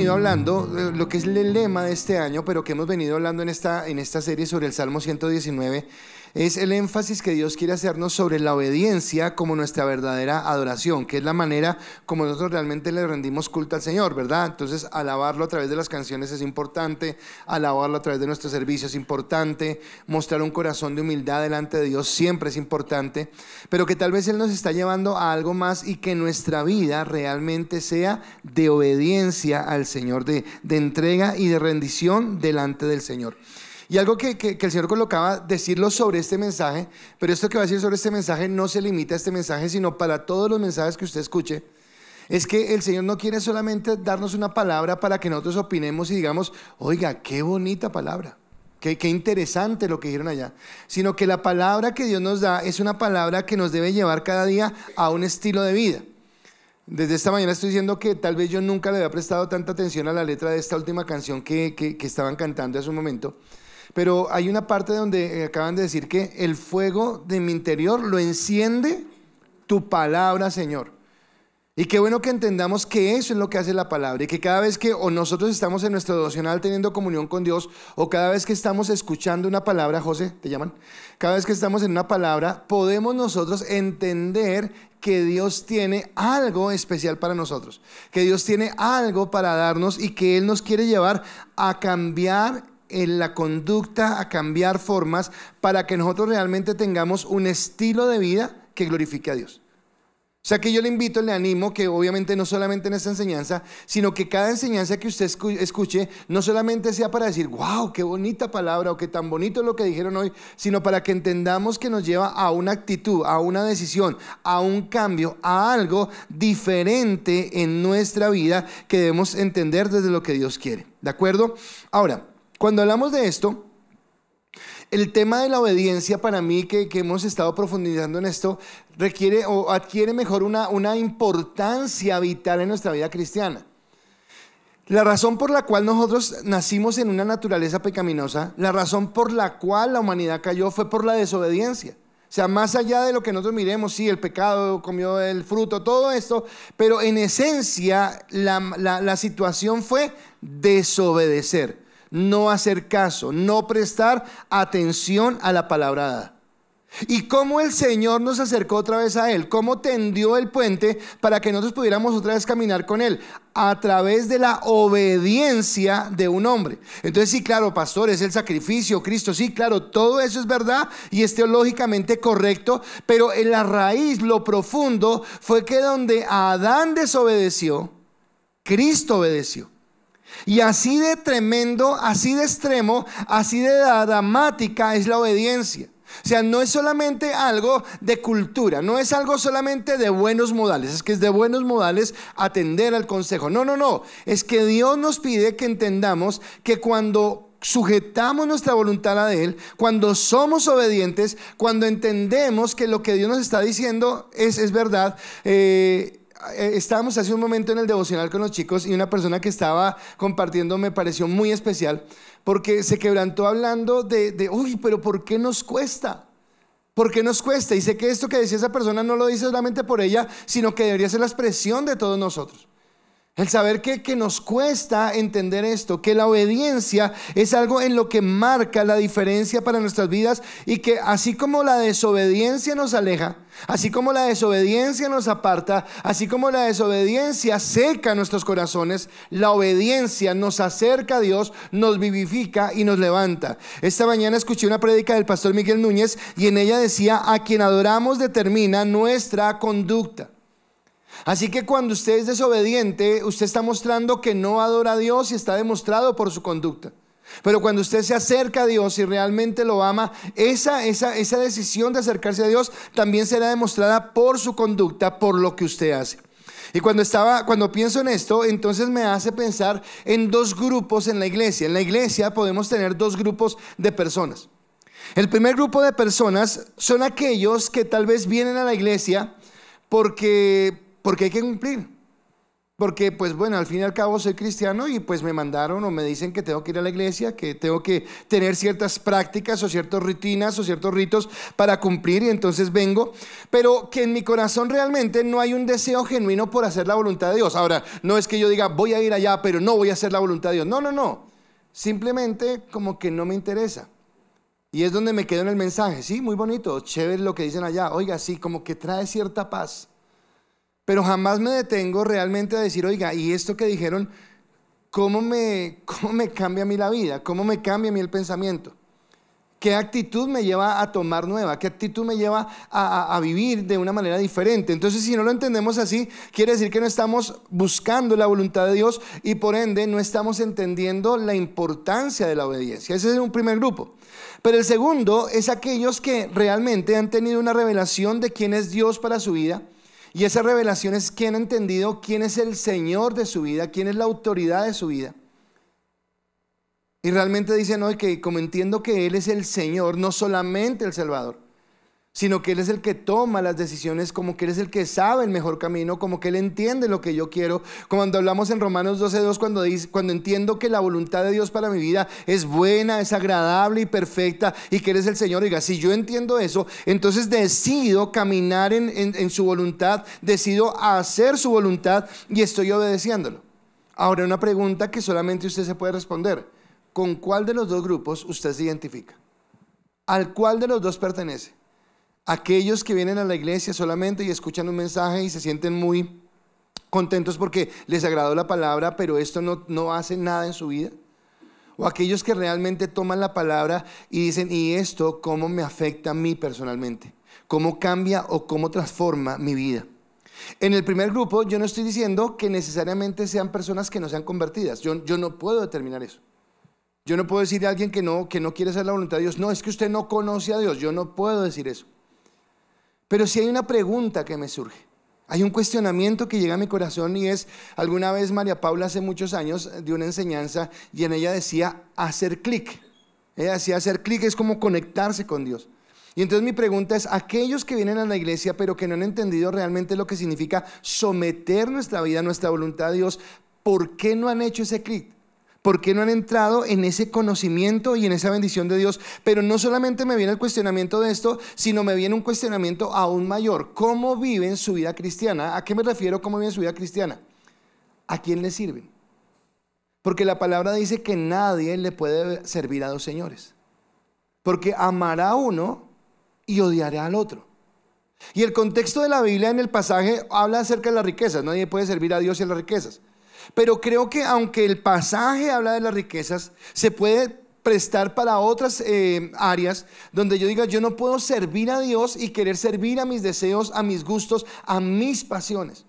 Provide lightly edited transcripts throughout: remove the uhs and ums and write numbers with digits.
venido hablando, lo que es el lema de este año, pero que hemos venido hablando en esta serie sobre el Salmo 119, es el énfasis que Dios quiere hacernos sobre la obediencia como nuestra verdadera adoración, que es la manera como nosotros realmente le rendimos culto al Señor, ¿verdad? Entonces, alabarlo a través de las canciones es importante, alabarlo a través de nuestro servicio es importante, mostrar un corazón de humildad delante de Dios siempre es importante, pero que tal vez Él nos está llevando a algo más y que nuestra vida realmente sea de obediencia al Señor, de entrega y de rendición delante del Señor. Y algo que el Señor colocaba, decirlo sobre este mensaje, pero esto que va a decir sobre este mensaje no se limita a este mensaje, sino para todos los mensajes que usted escuche, es que el Señor no quiere solamente darnos una palabra para que nosotros opinemos y digamos, oiga, qué bonita palabra, qué interesante lo que dijeron allá, sino que la palabra que Dios nos da es una palabra que nos debe llevar cada día a un estilo de vida. Desde esta mañana estoy diciendo que tal vez yo nunca le había prestado tanta atención a la letra de esta última canción que estaban cantando hace un momento. Pero hay una parte donde acaban de decir que el fuego de mi interior lo enciende tu palabra, Señor. Y qué bueno que entendamos que eso es lo que hace la palabra y que cada vez que o nosotros estamos en nuestro devocional teniendo comunión con Dios o cada vez que estamos escuchando una palabra, José, ¿te llaman? Cada vez que estamos en una palabra, podemos nosotros entender que Dios tiene algo especial para nosotros, que Dios tiene algo para darnos y que Él nos quiere llevar a cambiar en la conducta, a cambiar formas para que nosotros realmente tengamos un estilo de vida que glorifique a Dios. O sea que yo le invito, le animo que obviamente no solamente en esta enseñanza, sino que cada enseñanza que usted escuche no solamente sea para decir, wow, qué bonita palabra o qué tan bonito es lo que dijeron hoy, sino para que entendamos que nos lleva a una actitud, a una decisión, a un cambio, a algo diferente en nuestra vida que debemos entender desde lo que Dios quiere. ¿De acuerdo? Ahora, cuando hablamos de esto, el tema de la obediencia para mí que hemos estado profundizando en esto requiere o adquiere mejor una importancia vital en nuestra vida cristiana. La razón por la cual nosotros nacimos en una naturaleza pecaminosa, la razón por la cual la humanidad cayó fue por la desobediencia. O sea, más allá de lo que nosotros miremos, sí, el pecado comió el fruto, todo esto, pero en esencia la situación fue desobedecer. No hacer caso, no prestar atención a la palabra dada. Y cómo el Señor nos acercó otra vez a Él, cómo tendió el puente para que nosotros pudiéramos otra vez caminar con Él, a través de la obediencia de un hombre. Entonces sí, claro, pastor, es el sacrificio, Cristo, sí, claro, todo eso es verdad y es teológicamente correcto, pero en la raíz, lo profundo, fue que donde Adán desobedeció, Cristo obedeció. Y así de tremendo, así de extremo, así de dramática es la obediencia. O sea, no es solamente algo de cultura, no es algo solamente de buenos modales, es que es de buenos modales atender al consejo. No, es que Dios nos pide que entendamos que cuando sujetamos nuestra voluntad a la de Él, cuando somos obedientes, cuando entendemos que lo que Dios nos está diciendo es verdad. Estábamos hace un momento en el devocional con los chicos y una persona que estaba compartiendo me pareció muy especial porque se quebrantó hablando uy, pero ¿por qué nos cuesta? ¿Por qué nos cuesta? Y sé que esto que decía esa persona no lo dice solamente por ella, sino que debería ser la expresión de todos nosotros. El saber que nos cuesta entender esto, que la obediencia es algo en lo que marca la diferencia para nuestras vidas y que así como la desobediencia nos aleja, así como la desobediencia nos aparta, así como la desobediencia seca nuestros corazones, la obediencia nos acerca a Dios, nos vivifica y nos levanta. Esta mañana escuché una prédica del pastor Miguel Núñez y en ella decía, a quien adoramos determina nuestra conducta. Así que cuando usted es desobediente, usted está mostrando que no adora a Dios y está demostrado por su conducta. Pero cuando usted se acerca a Dios y realmente lo ama, esa decisión de acercarse a Dios también será demostrada por su conducta, por lo que usted hace. Y cuando pienso en esto, entonces me hace pensar en dos grupos en la iglesia. En la iglesia podemos tener dos grupos de personas. El primer grupo de personas son aquellos que tal vez vienen a la iglesia porque hay que cumplir. Porque pues bueno, al fin y al cabo soy cristiano y pues me mandaron o me dicen que tengo que ir a la iglesia, que tengo que tener ciertas prácticas o ciertas rutinas o ciertos ritos para cumplir y entonces vengo, pero que en mi corazón realmente no hay un deseo genuino por hacer la voluntad de Dios. Ahora, no es que yo diga voy a ir allá pero no voy a hacer la voluntad de Dios, no, no, no, simplemente como que no me interesa. Y es donde me quedo en el mensaje, sí, muy bonito, chévere lo que dicen allá, oiga, sí, como que trae cierta paz. Pero jamás me detengo realmente a decir, oiga, y esto que dijeron, ¿cómo me cambia a mí la vida? ¿Cómo me cambia a mí el pensamiento? ¿Qué actitud me lleva a tomar nueva? ¿Qué actitud me lleva a vivir de una manera diferente? Entonces, si no lo entendemos así, quiere decir que no estamos buscando la voluntad de Dios y por ende no estamos entendiendo la importancia de la obediencia. Ese es un primer grupo. Pero el segundo es aquellos que realmente han tenido una revelación de quién es Dios para su vida. Y esa revelación es que han entendido quién es el Señor de su vida, quién es la autoridad de su vida. Y realmente dicen hoy que como entiendo que Él es el Señor, no solamente el Salvador, sino que Él es el que toma las decisiones, como que Él es el que sabe el mejor camino, como que Él entiende lo que yo quiero. Cuando hablamos en Romanos 12:2, cuando entiendo que la voluntad de Dios para mi vida es buena, es agradable y perfecta, y que Él es el Señor. Oiga, si yo entiendo eso, entonces decido caminar en su voluntad, decido hacer su voluntad y estoy obedeciéndolo. Ahora, una pregunta que solamente usted se puede responder: ¿con cuál de los dos grupos usted se identifica? ¿Al cuál de los dos pertenece? Aquellos que vienen a la iglesia solamente y escuchan un mensaje y se sienten muy contentos porque les agradó la palabra, pero esto no hace nada en su vida. O aquellos que realmente toman la palabra y dicen, ¿y esto cómo me afecta a mí personalmente? ¿Cómo cambia o cómo transforma mi vida? En el primer grupo yo no estoy diciendo que necesariamente sean personas que no sean convertidas. Yo no puedo determinar eso. Yo no puedo decirle a alguien que no quiere hacer la voluntad de Dios, no, es que usted no conoce a Dios. Yo no puedo decir eso. Pero sí hay una pregunta que me surge, hay un cuestionamiento que llega a mi corazón y es, alguna vez María Paula hace muchos años dio una enseñanza y en ella decía hacer clic. Ella decía hacer clic es como conectarse con Dios. Y entonces mi pregunta es, aquellos que vienen a la iglesia pero que no han entendido realmente lo que significa someter nuestra vida, nuestra voluntad a Dios, ¿por qué no han hecho ese clic? ¿Por qué no han entrado en ese conocimiento y en esa bendición de Dios? Pero no solamente me viene el cuestionamiento de esto, sino me viene un cuestionamiento aún mayor. ¿Cómo viven su vida cristiana? ¿A qué me refiero cómo viven su vida cristiana? ¿A quién le sirven? Porque la palabra dice que nadie le puede servir a dos señores. Porque amará a uno y odiará al otro. Y el contexto de la Biblia en el pasaje habla acerca de las riquezas. Nadie puede servir a Dios y a las riquezas. Pero creo que aunque el pasaje habla de las riquezas, se puede prestar para otras áreas donde yo diga, yo no puedo servir a Dios y querer servir a mis deseos, a mis gustos, a mis pasiones.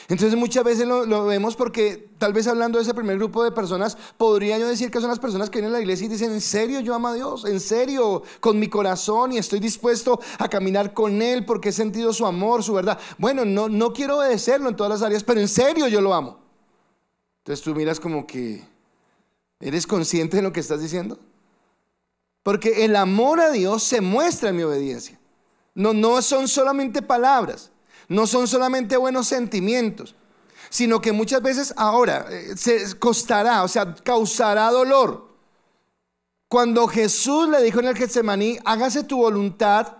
Entonces muchas veces lo vemos porque tal vez hablando de ese primer grupo de personas, podría yo decir que son las personas que vienen a la iglesia y dicen, ¿en serio yo amo a Dios? ¿En serio? Con mi corazón y estoy dispuesto a caminar con Él porque he sentido su amor, su verdad. Bueno, no quiero obedecerlo en todas las áreas, pero en serio yo lo amo. Entonces tú miras como que, ¿eres consciente de lo que estás diciendo? Porque el amor a Dios se muestra en mi obediencia. No son solamente palabras, no son solamente buenos sentimientos, sino que muchas veces ahora se costará, o sea, causará dolor. Cuando Jesús le dijo en el Getsemaní, hágase tu voluntad,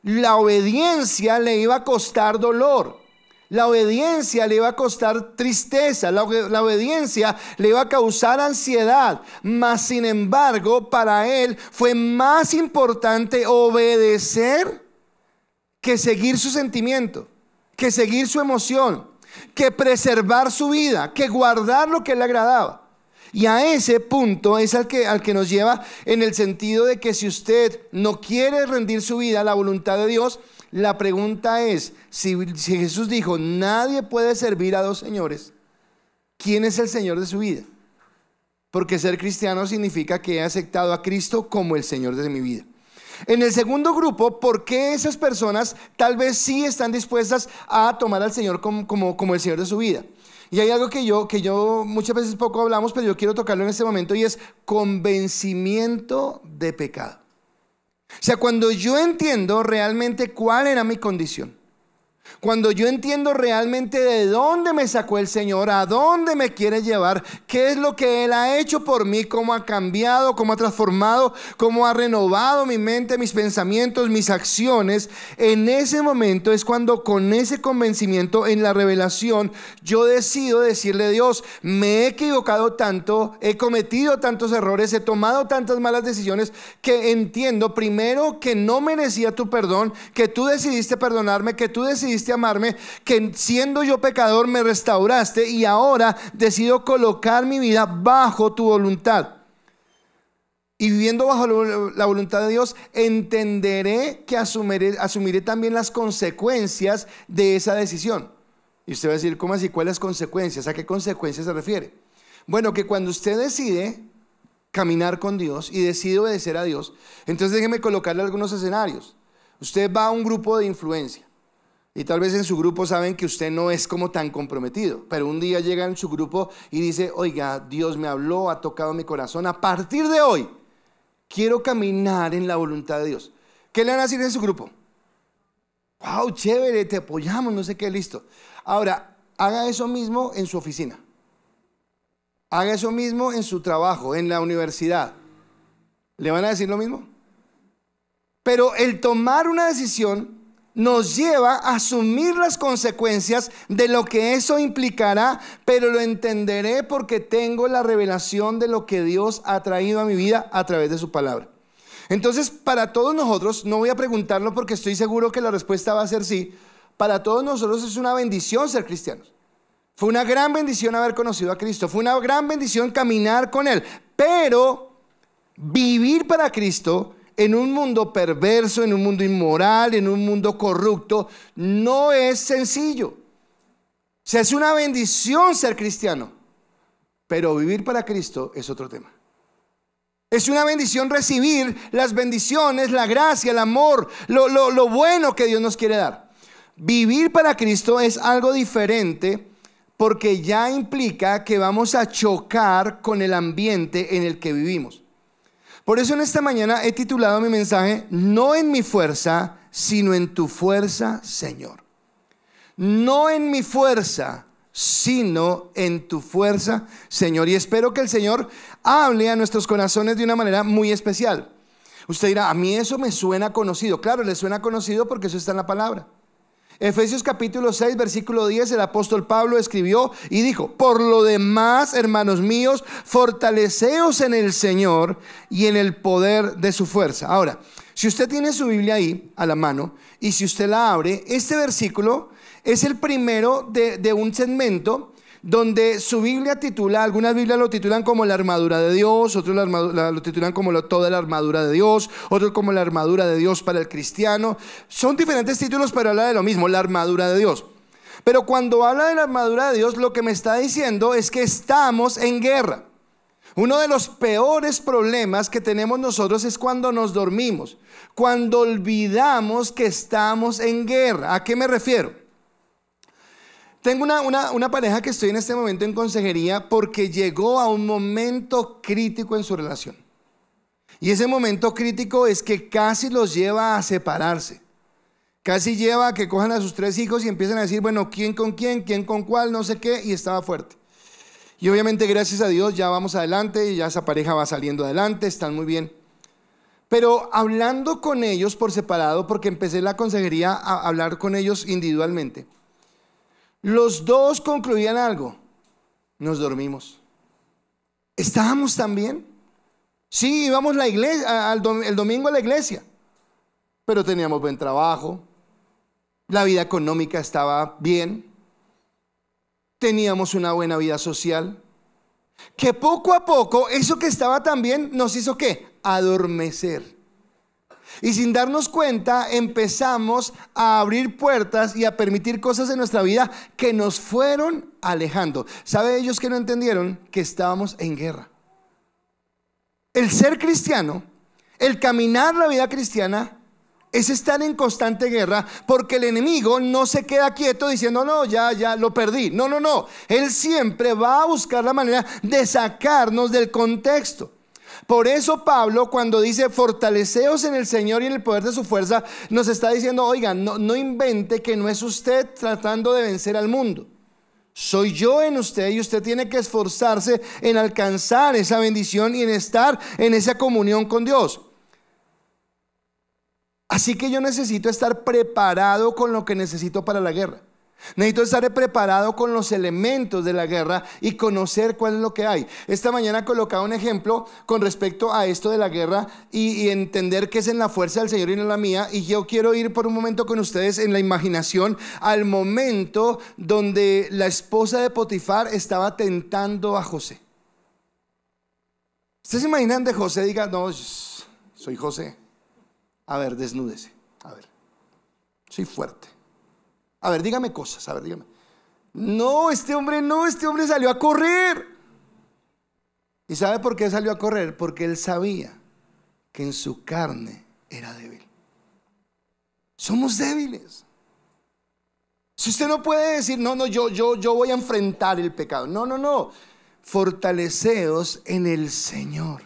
la obediencia le iba a costar dolor. La obediencia le iba a costar tristeza, la obediencia le iba a causar ansiedad, mas sin embargo para él fue más importante obedecer que seguir su sentimiento, que seguir su emoción, que preservar su vida, que guardar lo que le agradaba. Y a ese punto es al que nos lleva en el sentido de que si usted no quiere rendir su vida a la voluntad de Dios, la pregunta es, si Jesús dijo, nadie puede servir a dos señores, ¿quién es el Señor de su vida? Porque ser cristiano significa que he aceptado a Cristo como el Señor de mi vida. En el segundo grupo, ¿por qué esas personas tal vez sí están dispuestas a tomar al Señor como el Señor de su vida? Y hay algo que yo muchas veces poco hablamos, pero yo quiero tocarlo en este momento y es convencimiento de pecado. O sea, cuando yo entiendo realmente cuál era mi condición, Cuando yo entiendo realmente de dónde me sacó el Señor, a dónde me quiere llevar, qué es lo que Él ha hecho por mí, cómo ha cambiado, cómo ha transformado, cómo ha renovado mi mente, mis pensamientos, mis acciones, en ese momento es cuando con ese convencimiento en la revelación yo decido decirle a Dios, me he equivocado tanto, he cometido tantos errores, he tomado tantas malas decisiones que entiendo primero que no merecía tu perdón, que tú decidiste perdonarme, que tú decidiste amarme, que siendo yo pecador me restauraste y ahora decido colocar mi vida bajo tu voluntad. Y viviendo bajo la voluntad de Dios, entenderé que asumiré también las consecuencias de esa decisión. Y usted va a decir, ¿cómo así? ¿Cuáles consecuencias? ¿A qué consecuencias se refiere? Bueno, que cuando usted decide caminar con Dios y decide obedecer a Dios, entonces déjeme colocarle algunos escenarios. Usted va a un grupo de influencia. Y tal vez en su grupo saben que usted no es como tan comprometido, pero un día llega en su grupo y dice, oiga, Dios me habló, ha tocado mi corazón, a partir de hoy quiero caminar en la voluntad de Dios. ¿Qué le van a decir en su grupo? Wow, chévere, te apoyamos, no sé qué, listo. Ahora, haga eso mismo en su oficina, haga eso mismo en su trabajo, en la universidad. ¿Le van a decir lo mismo? Pero el tomar una decisión nos lleva a asumir las consecuencias de lo que eso implicará, pero lo entenderé porque tengo la revelación de lo que Dios ha traído a mi vida a través de su palabra. Entonces, para todos nosotros, no voy a preguntarlo porque estoy seguro que la respuesta va a ser sí, para todos nosotros es una bendición ser cristianos. Fue una gran bendición haber conocido a Cristo, fue una gran bendición caminar con Él, pero vivir para Cristo en un mundo perverso, en un mundo inmoral, en un mundo corrupto, no es sencillo. O sea, es una bendición ser cristiano, pero vivir para Cristo es otro tema. Es una bendición recibir las bendiciones, la gracia, el amor, lo bueno que Dios nos quiere dar. Vivir para Cristo es algo diferente porque ya implica que vamos a chocar con el ambiente en el que vivimos. Por eso en esta mañana he titulado mi mensaje, no en mi fuerza, sino en tu fuerza, Señor. No en mi fuerza, sino en tu fuerza, Señor. Y espero que el Señor hable a nuestros corazones de una manera muy especial. Usted dirá, a mí eso me suena conocido. Claro, le suena conocido porque eso está en la palabra. Efesios capítulo 6 versículo 10, el apóstol Pablo escribió y dijo, por lo demás, hermanos míos, fortaleceos en el Señor y en el poder de su fuerza. Ahora, si usted tiene su Biblia ahí a la mano y si usted la abre, este versículo es el primero de un segmento donde su Biblia titula, algunas Biblias lo titulan como la armadura de Dios, otros lo titulan como toda la armadura de Dios, otros como la armadura de Dios para el cristiano. Son diferentes títulos, pero habla de lo mismo, la armadura de Dios. Pero cuando habla de la armadura de Dios, lo que me está diciendo es que estamos en guerra. Uno de los peores problemas que tenemos nosotros es cuando nos dormimos, cuando olvidamos que estamos en guerra. ¿A qué me refiero? Tengo una pareja que estoy en este momento en consejería porque llegó a un momento crítico en su relación. Y ese momento crítico es que casi los lleva a separarse. Casi lleva a que cojan a sus 3 hijos y empiezan a decir, bueno, ¿quién con quién? ¿Quién con cuál? No sé qué. Y estaba fuerte. Y obviamente gracias a Dios ya vamos adelante y ya esa pareja va saliendo adelante, están muy bien. Pero hablando con ellos por separado, porque empecé la consejería a hablar con ellos individualmente, los dos concluían algo, nos dormimos. ¿Estábamos tan bien? Sí, íbamos la iglesia, el domingo a la iglesia, pero teníamos buen trabajo, la vida económica estaba bien, teníamos una buena vida social, que poco a poco eso que estaba tan bien nos hizo ¿qué? Adormecer. Y sin darnos cuenta empezamos a abrir puertas y a permitir cosas en nuestra vida que nos fueron alejando. ¿Sabe ellos que no entendieron? Que estábamos en guerra. El ser cristiano, el caminar la vida cristiana es estar en constante guerra, porque el enemigo no se queda quieto diciendo no, ya lo perdí. No, él siempre va a buscar la manera de sacarnos del contexto. Por eso Pablo, cuando dice fortaleceos en el Señor y en el poder de su fuerza, nos está diciendo, oigan, no invente que no es usted tratando de vencer al mundo. Soy yo en usted, y usted tiene que esforzarse en alcanzar esa bendición y en estar en esa comunión con Dios. Así que yo necesito estar preparado con lo que necesito para la guerra. Necesito estar preparado con los elementos de la guerra y conocer cuál es lo que hay. Esta mañana colocaba un ejemplo con respecto a esto de la guerra y entender que es en la fuerza del Señor y no en la mía. Y yo quiero ir por un momento con ustedes en la imaginación al momento donde la esposa de Potifar estaba tentando a José. ¿Ustedes se imaginan de José? Diga, no, soy José. A ver, desnúdese. A ver, soy fuerte. A ver, dígame cosas, a ver, dígame. No, este hombre salió a correr. ¿Y sabe por qué salió a correr? Porque él sabía que en su carne era débil. Somos débiles. Si usted no puede decir, no, yo voy a enfrentar el pecado. No. Fortaleceos en el Señor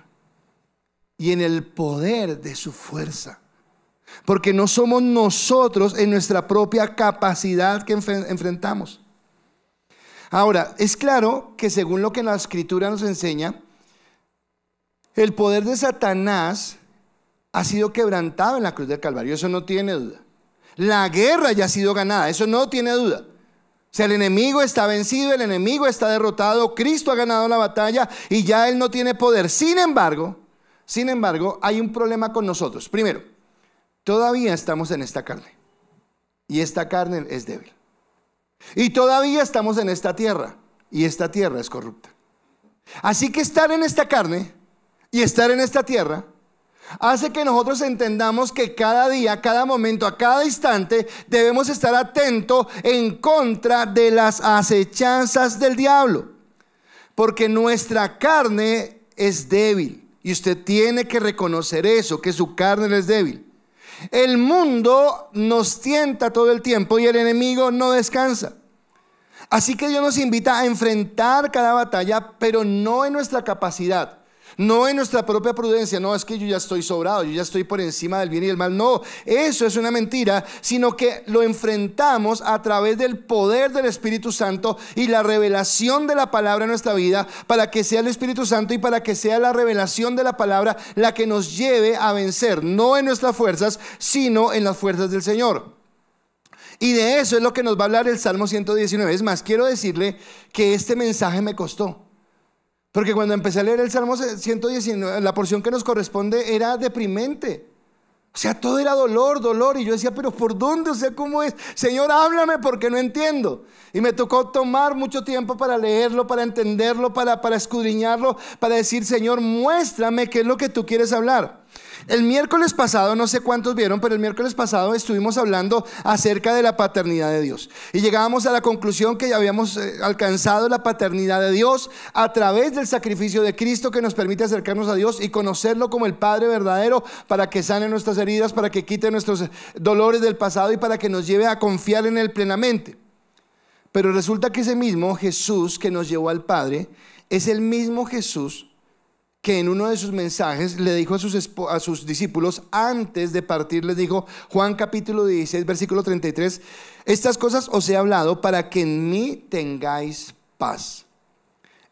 y en el poder de su fuerza. Porque no somos nosotros en nuestra propia capacidad que enfrentamos. Ahora, es claro que según lo que la Escritura nos enseña, el poder de Satanás ha sido quebrantado en la cruz del Calvario. Eso no tiene duda. La guerra ya ha sido ganada. Eso no tiene duda. O sea, el enemigo está vencido, el enemigo está derrotado. Cristo ha ganado la batalla y ya él no tiene poder. Sin embargo, hay un problema con nosotros. Primero, todavía estamos en esta carne y esta carne es débil. Y todavía estamos en esta tierra y esta tierra es corrupta. Así que estar en esta carne y estar en esta tierra hace que nosotros entendamos que cada día, cada momento, a cada instante debemos estar atentos en contra de las acechanzas del diablo. Porque nuestra carne es débil y usted tiene que reconocer eso, que su carne es débil. El mundo nos tienta todo el tiempo y el enemigo no descansa. Así que Dios nos invita a enfrentar cada batalla, pero no en nuestra capacidad, no en nuestra propia prudencia. No, es que yo ya estoy sobrado, yo ya estoy por encima del bien y del mal. No, eso es una mentira, sino que lo enfrentamos a través del poder del Espíritu Santo y la revelación de la palabra en nuestra vida, para que sea el Espíritu Santo y para que sea la revelación de la palabra la que nos lleve a vencer, no en nuestras fuerzas, sino en las fuerzas del Señor. Y de eso es lo que nos va a hablar el Salmo 119. Es más, quiero decirle que este mensaje me costó. Porque cuando empecé a leer el Salmo 119, la porción que nos corresponde era deprimente. O sea, todo era dolor. Y yo decía, pero ¿por dónde? O sea, ¿cómo es? Señor, háblame porque no entiendo. Y me tocó tomar mucho tiempo para leerlo, para entenderlo, para escudriñarlo, para decir, Señor, muéstrame qué es lo que tú quieres hablar. El miércoles pasado, no sé cuántos vieron, pero el miércoles pasado estuvimos hablando acerca de la paternidad de Dios. Y llegábamos a la conclusión que ya habíamos alcanzado la paternidad de Dios a través del sacrificio de Cristo, que nos permite acercarnos a Dios y conocerlo como el Padre verdadero, para que sane nuestras heridas, para que quite nuestros dolores del pasado y para que nos lleve a confiar en Él plenamente. Pero resulta que ese mismo Jesús que nos llevó al Padre es el mismo Jesús que en uno de sus mensajes le dijo a sus discípulos antes de partir. Les dijo, Juan capítulo 16 versículo 33, estas cosas os he hablado para que en mí tengáis paz.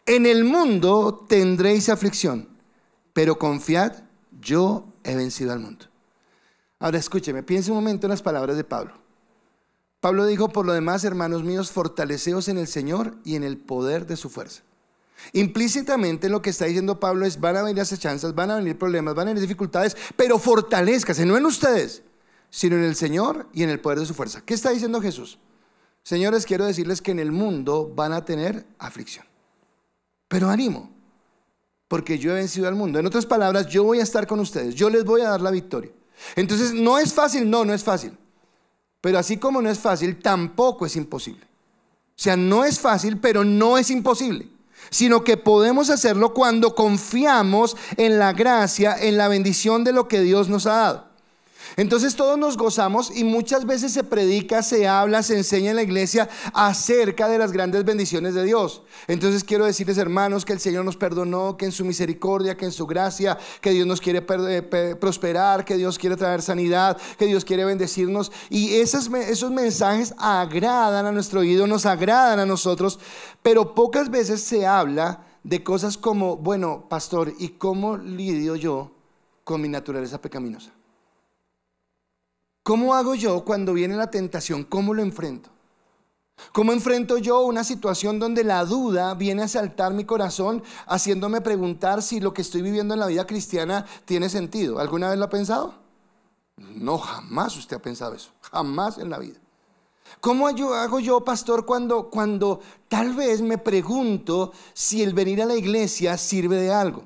En el mundo tendréis aflicción, pero confiad, yo he vencido al mundo. Ahora escúcheme, piense un momento en las palabras de Pablo. Pablo dijo, por lo demás, hermanos míos, fortaleceos en el Señor y en el poder de su fuerza. Implícitamente lo que está diciendo Pablo es, van a venir acechanzas, van a venir problemas, van a venir dificultades, pero fortalézcase, no en ustedes, sino en el Señor y en el poder de su fuerza. ¿Qué está diciendo Jesús? Señores, quiero decirles que en el mundo van a tener aflicción, pero ánimo, porque yo he vencido al mundo. En otras palabras, yo voy a estar con ustedes, yo les voy a dar la victoria. Entonces, no es fácil, no es fácil, pero así como no es fácil, tampoco es imposible. O sea, no es fácil, pero no es imposible, sino que podemos hacerlo cuando confiamos en la gracia, en la bendición de lo que Dios nos ha dado. Entonces todos nos gozamos y muchas veces se predica, se habla, se enseña en la iglesia acerca de las grandes bendiciones de Dios. Entonces quiero decirles, hermanos, que el Señor nos perdonó, que en su misericordia, que en su gracia, que Dios nos quiere prosperar, que Dios quiere traer sanidad, que Dios quiere bendecirnos. Y esos mensajes agradan a nuestro oído, nos agradan a nosotros, pero pocas veces se habla de cosas como, bueno, pastor, ¿y cómo lidio yo con mi naturaleza pecaminosa? ¿Cómo hago yo cuando viene la tentación? ¿Cómo lo enfrento? ¿Cómo enfrento yo una situación donde la duda viene a asaltar mi corazón, haciéndome preguntar si lo que estoy viviendo en la vida cristiana tiene sentido? ¿Alguna vez lo ha pensado? No, jamás usted ha pensado eso, jamás en la vida. ¿Cómo hago yo, pastor, cuando tal vez me pregunto si el venir a la iglesia sirve de algo?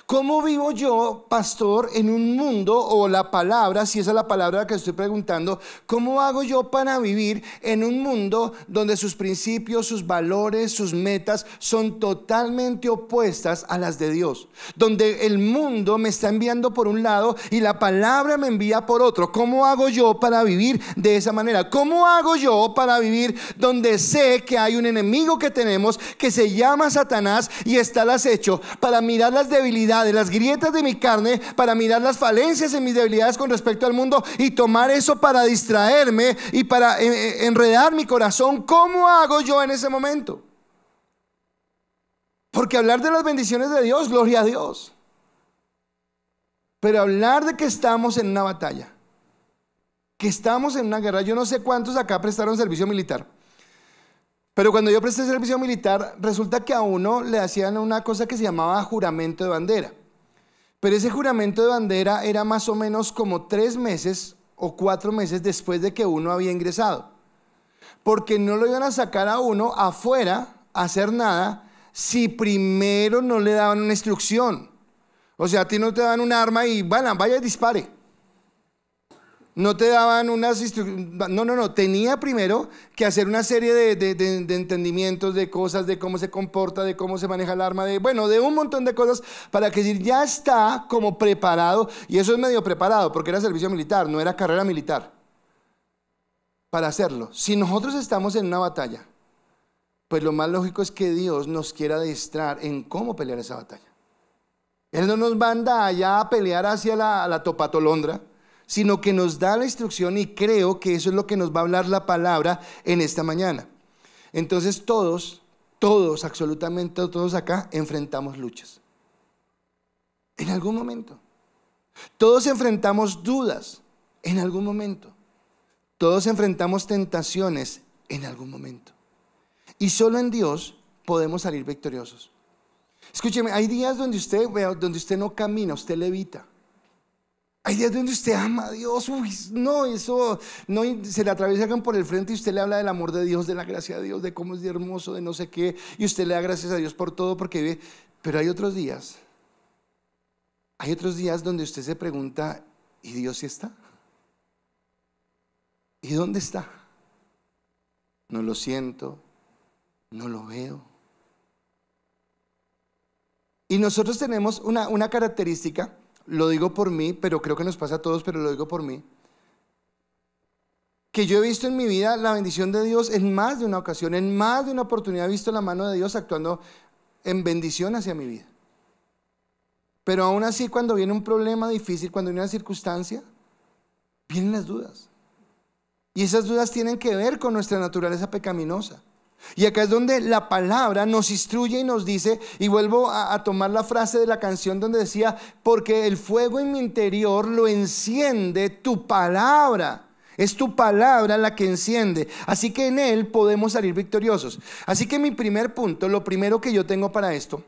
¿Cómo vivo yo, pastor, en un mundo, o la palabra, si esa es la palabra que estoy preguntando, cómo hago yo para vivir en un mundo donde sus principios, sus valores, sus metas son totalmente opuestas a las de Dios? Donde el mundo me está enviando por un lado y la palabra me envía por otro. ¿Cómo hago yo para vivir de esa manera? ¿Cómo hago yo para vivir donde sé que hay un enemigo que tenemos que se llama Satanás y está al acecho para mirar las debilidades, de las grietas de mi carne, para mirar las falencias en mis debilidades con respecto al mundo y tomar eso para distraerme y para enredar mi corazón? ¿Cómo hago yo en ese momento? Porque hablar de las bendiciones de Dios, gloria a Dios, pero hablar de que estamos en una batalla, que estamos en una guerra. Yo no sé cuántos acá prestaron servicio militar, pero cuando yo presté servicio militar, resulta que a uno le hacían una cosa que se llamaba juramento de bandera. Pero ese juramento de bandera era más o menos como 3 meses o 4 meses después de que uno había ingresado. Porque no lo iban a sacar a uno afuera a hacer nada si primero no le daban una instrucción. O sea, a ti no te dan un arma y bueno, vaya y dispare. No te daban unas instrucciones, no, tenía primero que hacer una serie de entendimientos, de cosas, de cómo se comporta, de cómo se maneja el arma, de un montón de cosas para que decir, ya está como preparado. Y eso es medio preparado porque era servicio militar, no era carrera militar para hacerlo. Si nosotros estamos en una batalla, pues lo más lógico es que Dios nos quiera adiestrar en cómo pelear esa batalla. Él no nos manda allá a pelear hacia la topatolondra, sino que nos da la instrucción, y creo que eso es lo que nos va a hablar la palabra en esta mañana. Entonces todos, absolutamente todos acá enfrentamos luchas. En algún momento. Todos enfrentamos dudas en algún momento. Todos enfrentamos tentaciones en algún momento. Y solo en Dios podemos salir victoriosos. Escúcheme, hay días donde usted no camina, usted levita. Hay días donde usted ama a Dios, eso no, se le atraviesa por el frente y usted le habla del amor de Dios, de la gracia de Dios, de cómo es de hermoso, de no sé qué, y usted le da gracias a Dios por todo porque vive. Pero hay otros días donde usted se pregunta, ¿y Dios sí está? ¿Y dónde está? No lo siento, no lo veo. Y nosotros tenemos una característica. Lo digo por mí, pero creo que nos pasa a todos, pero lo digo por mí, que yo he visto en mi vida la bendición de Dios en más de una ocasión, en más de una oportunidad he visto la mano de Dios actuando en bendición hacia mi vida. Pero aún así, cuando viene un problema difícil, cuando viene una circunstancia, vienen las dudas. Y esas dudas tienen que ver con nuestra naturaleza pecaminosa. Y acá es donde la palabra nos instruye y nos dice, y vuelvo a tomar la frase de la canción donde decía, porque el fuego en mi interior lo enciende tu palabra. Es tu palabra la que enciende. Así que en él podemos salir victoriosos. Así que mi primer punto, lo primero que yo tengo para esto,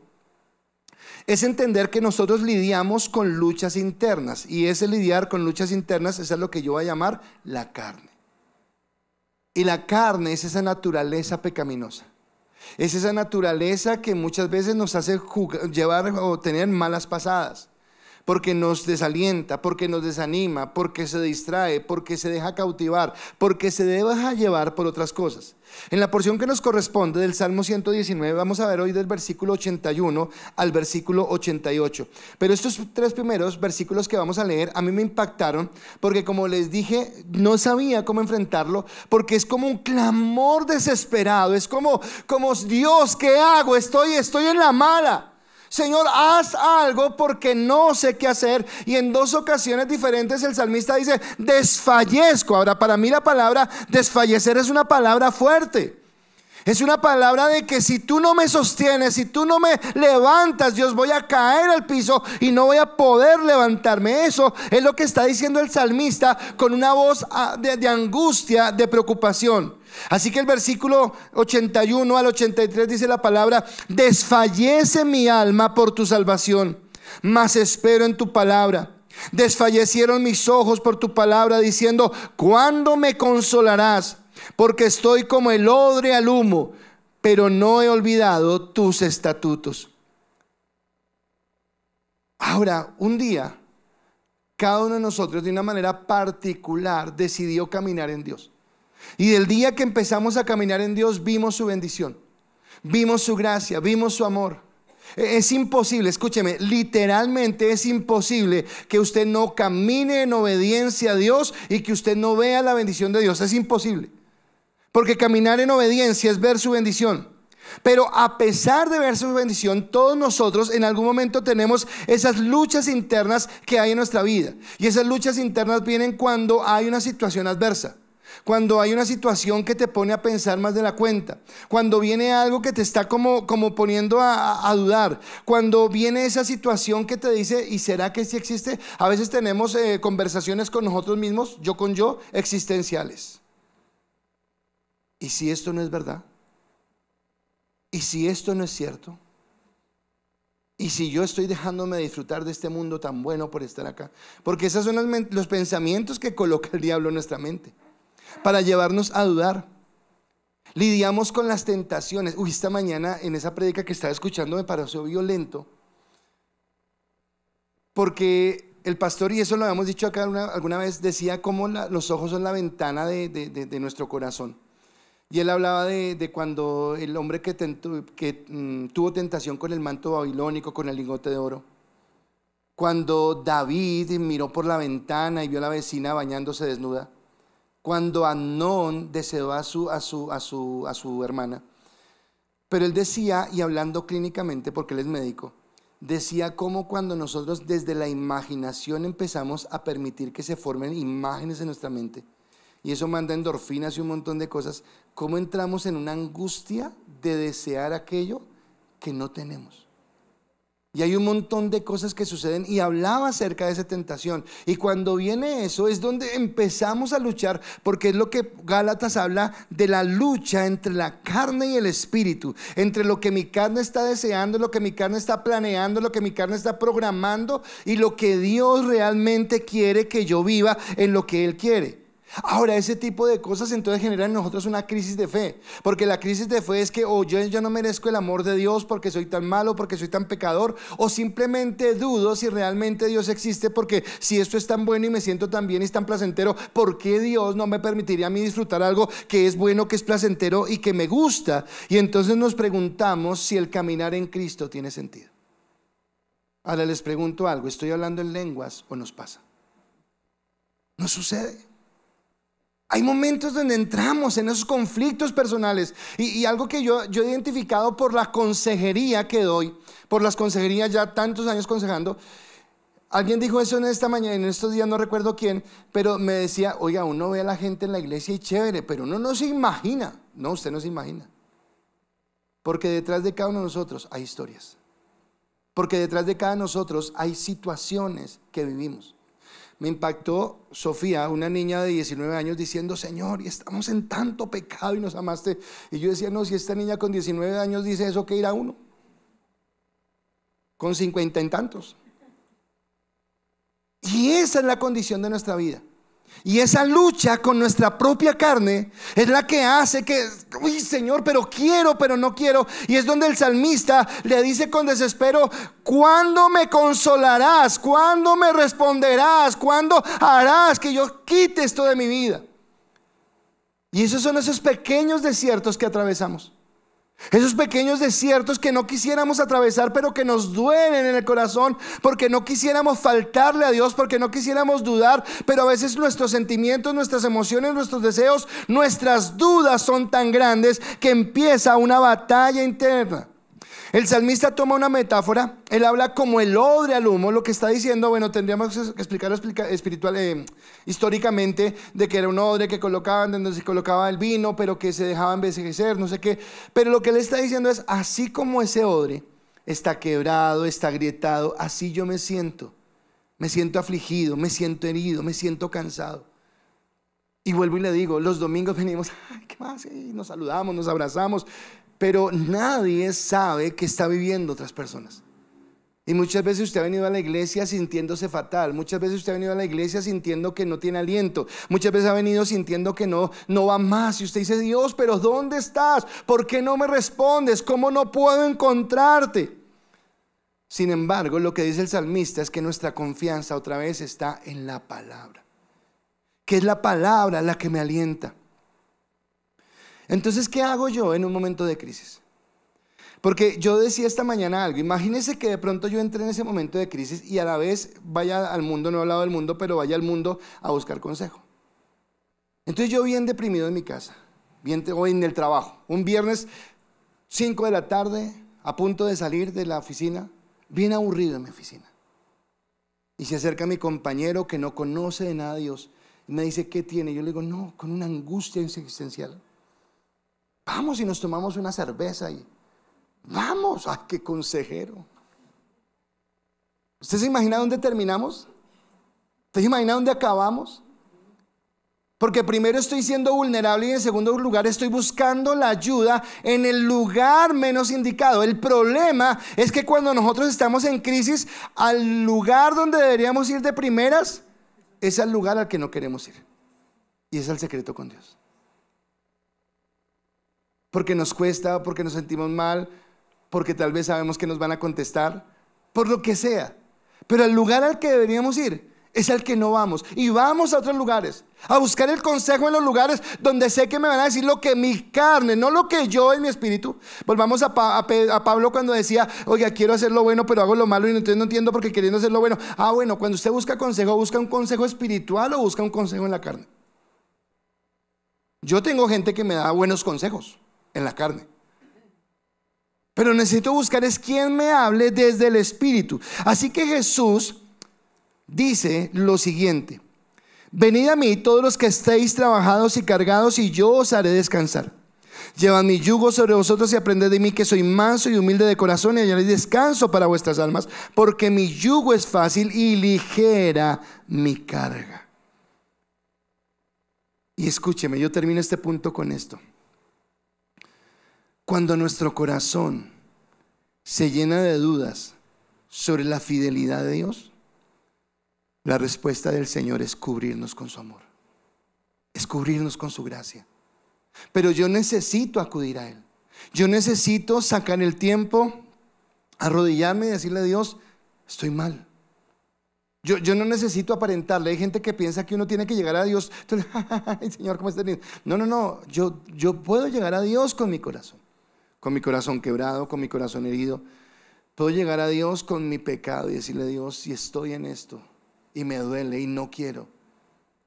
es entender que nosotros lidiamos con luchas internas. Y ese lidiar con luchas internas, eso es lo que yo voy a llamar la carne. Y la carne es esa naturaleza pecaminosa. Es esa naturaleza que muchas veces nos hace llevar o tener malas pasadas. porque nos desalienta, porque nos desanima, porque se distrae, porque se deja cautivar, porque se deja llevar por otras cosas. En la porción que nos corresponde del Salmo 119 vamos a ver hoy del versículo 81 al versículo 88. Pero estos tres primeros versículos que vamos a leer a mí me impactaron porque, como les dije, no sabía cómo enfrentarlo, porque es como un clamor desesperado, es como Dios, ¿qué hago? Estoy en la mala. Señor, haz algo porque no sé qué hacer. Y en dos ocasiones diferentes el salmista dice: desfallezco. Ahora, para mí la palabra desfallecer es una palabra fuerte. Es una palabra de que si tú no me sostienes, si tú no me levantas, Dios, voy a caer al piso y no voy a poder levantarme. Eso es lo que está diciendo el salmista con una voz de angustia, de preocupación. Así que el versículo 81 al 83 dice la palabra: desfallece mi alma por tu salvación, mas espero en tu palabra. Desfallecieron mis ojos por tu palabra, diciendo: ¿cuándo me consolarás? Porque estoy como el odre al humo, pero no he olvidado tus estatutos. Ahora, un día, cada uno de nosotros de una manera particular decidió caminar en Dios. Y del día que empezamos a caminar en Dios, vimos su bendición, vimos su gracia, vimos su amor. Es imposible, escúcheme, literalmente es imposible que usted no camine en obediencia a Dios y que usted no vea la bendición de Dios. Es imposible, porque caminar en obediencia es ver su bendición. Pero a pesar de ver su bendición, todos nosotros en algún momento tenemos esas luchas internas que hay en nuestra vida. Y esas luchas internas vienen cuando hay una situación adversa, cuando hay una situación que te pone a pensar más de la cuenta, cuando viene algo que te está como poniendo a dudar, cuando viene esa situación que te dice: ¿y será que sí existe? A veces tenemos conversaciones con nosotros mismos, yo con yo, existenciales. ¿Y si esto no es verdad? ¿Y si esto no es cierto? ¿Y si yo estoy dejándome disfrutar de este mundo tan bueno por estar acá? Porque esos son los pensamientos que coloca el diablo en nuestra mente para llevarnos a dudar. Lidiamos con las tentaciones. Esta mañana en esa prédica que estaba escuchando me pareció violento, porque el pastor, y eso lo habíamos dicho acá alguna vez, decía cómo los ojos son la ventana de nuestro corazón. Y él hablaba de cuando el hombre que tuvo tentación con el manto babilónico, con el lingote de oro. Cuando David miró por la ventana y vio a la vecina bañándose desnuda. Cuando Amnón deseó a su hermana. Pero él decía, y hablando clínicamente porque él es médico, decía cómo cuando nosotros desde la imaginación empezamos a permitir que se formen imágenes en nuestra mente, y eso manda endorfinas y un montón de cosas, cómo entramos en una angustia de desear aquello que no tenemos. Y hay un montón de cosas que suceden, y hablaba acerca de esa tentación. Y cuando viene eso es donde empezamos a luchar, porque es lo que Gálatas habla de la lucha entre la carne y el espíritu, entre lo que mi carne está deseando, lo que mi carne está planeando, lo que mi carne está programando, y lo que Dios realmente quiere que yo viva en lo que Él quiere. Ahora, ese tipo de cosas entonces generan en nosotros una crisis de fe, porque la crisis de fe es que yo no merezco el amor de Dios porque soy tan malo, porque soy tan pecador, o simplemente dudo si realmente Dios existe, porque si esto es tan bueno y me siento tan bien y es tan placentero, ¿por qué Dios no me permitiría a mí disfrutar algo que es bueno, que es placentero y que me gusta? Y entonces nos preguntamos si el caminar en Cristo tiene sentido. Ahora les pregunto algo: ¿estoy hablando en lenguas o nos pasa? No sucede. Hay momentos donde entramos en esos conflictos personales, y algo que yo he identificado por la consejería que doy, por las consejerías, ya tantos años consejando. Alguien dijo eso en esta mañana, en estos días, no recuerdo quién, pero me decía: oiga, uno ve a la gente en la iglesia y chévere, pero uno no se imagina. No, usted no se imagina, porque detrás de cada uno de nosotros hay historias, porque detrás de cada uno de nosotros hay situaciones que vivimos. Me impactó Sofía, una niña de 19 años, diciendo: Señor, y estamos en tanto pecado y nos amaste. Y yo decía: no, si esta niña con 19 años dice eso, ¿qué irá uno con 50 y tantos? Y esa es la condición de nuestra vida. Y esa lucha con nuestra propia carne es la que hace que, uy, Señor, pero quiero, pero no quiero. Y es donde el salmista le dice con desespero: ¿cuándo me consolarás? ¿Cuándo me responderás? ¿Cuándo harás que yo quite esto de mi vida? Y esos son esos pequeños desiertos que atravesamos. Esos pequeños desiertos que no quisiéramos atravesar, pero que nos duelen en el corazón, porque no quisiéramos faltarle a Dios, porque no quisiéramos dudar. Pero a veces nuestros sentimientos, nuestras emociones, nuestros deseos, nuestras dudas son tan grandes que empieza una batalla interna. El salmista toma una metáfora. Él habla como el odre al humo. Lo que está diciendo, bueno, tendríamos que explicarlo históricamente, de que era un odre que colocaban, donde se colocaba el vino, pero que se dejaba envejecer, no sé qué. Pero lo que él está diciendo es: así como ese odre está quebrado, está agrietado, así yo me siento afligido, me siento herido, me siento cansado. Y vuelvo y le digo, los domingos venimos, ay, ¿qué más? Y nos saludamos, nos abrazamos, pero nadie sabe qué está viviendo otras personas. Y muchas veces usted ha venido a la iglesia sintiéndose fatal. Muchas veces usted ha venido a la iglesia sintiendo que no tiene aliento. Muchas veces ha venido sintiendo que no va más. Y usted dice: Dios, pero ¿dónde estás? ¿Por qué no me respondes? ¿Cómo no puedo encontrarte? Sin embargo, lo que dice el salmista es que nuestra confianza otra vez está en la palabra, que es la palabra la que me alienta. Entonces, ¿qué hago yo en un momento de crisis? Porque yo decía esta mañana algo. Imagínese que de pronto yo entré en ese momento de crisis y a la vez vaya al mundo, no he hablado del mundo, pero vaya al mundo a buscar consejo. Entonces yo bien deprimido en mi casa, o en el trabajo, un viernes 5 de la tarde, a punto de salir de la oficina, bien aburrido en mi oficina. Y se acerca mi compañero que no conoce de nada a Dios y me dice: ¿qué tiene? Yo le digo: no, con una angustia existencial. Vamos y nos tomamos una cerveza y vamos. ¡Ay, qué consejero! ¿Usted se imagina dónde terminamos? ¿Usted se imagina dónde acabamos? Porque primero estoy siendo vulnerable y en segundo lugar estoy buscando la ayuda en el lugar menos indicado. El problema es que cuando nosotros estamos en crisis, al lugar donde deberíamos ir de primeras es al lugar al que no queremos ir. Y es al secreto con Dios. Porque nos cuesta, porque nos sentimos mal, porque tal vez sabemos que nos van a contestar, por lo que sea. Pero el lugar al que deberíamos ir es al que no vamos. Y vamos a otros lugares, a buscar el consejo en los lugares donde sé que me van a decir lo que mi carne, no lo que yo en mi espíritu. Volvamos a Pablo cuando decía: oiga, quiero hacer lo bueno pero hago lo malo, y entonces no entiendo porque queriendo hacer lo bueno. Bueno, cuando usted busca consejo, ¿busca un consejo espiritual o busca un consejo en la carne? Yo tengo gente que me da buenos consejos en la carne, pero necesito buscar es quien me hable desde el espíritu. Así que Jesús dice lo siguiente: venid a mí todos los que estéis trabajados y cargados, y yo os haré descansar. Llevad mi yugo sobre vosotros y aprended de mí, que soy manso y humilde de corazón, y hallaréis descanso para vuestras almas, porque mi yugo es fácil y ligera mi carga. Y escúcheme, yo termino este punto con esto. Cuando nuestro corazón se llena de dudas sobre la fidelidad de Dios, la respuesta del Señor es cubrirnos con su amor, es cubrirnos con su gracia. Pero yo necesito acudir a Él. Yo necesito sacar el tiempo, arrodillarme y decirle a Dios: estoy mal. Yo no necesito aparentarle. Hay gente que piensa que uno tiene que llegar a Dios. Entonces, ay, Señor, ¿cómo estás? No. Yo puedo llegar a Dios con mi corazón quebrado, con mi corazón herido. Puedo llegar a Dios con mi pecado y decirle: Dios, si estoy en esto y me duele y no quiero,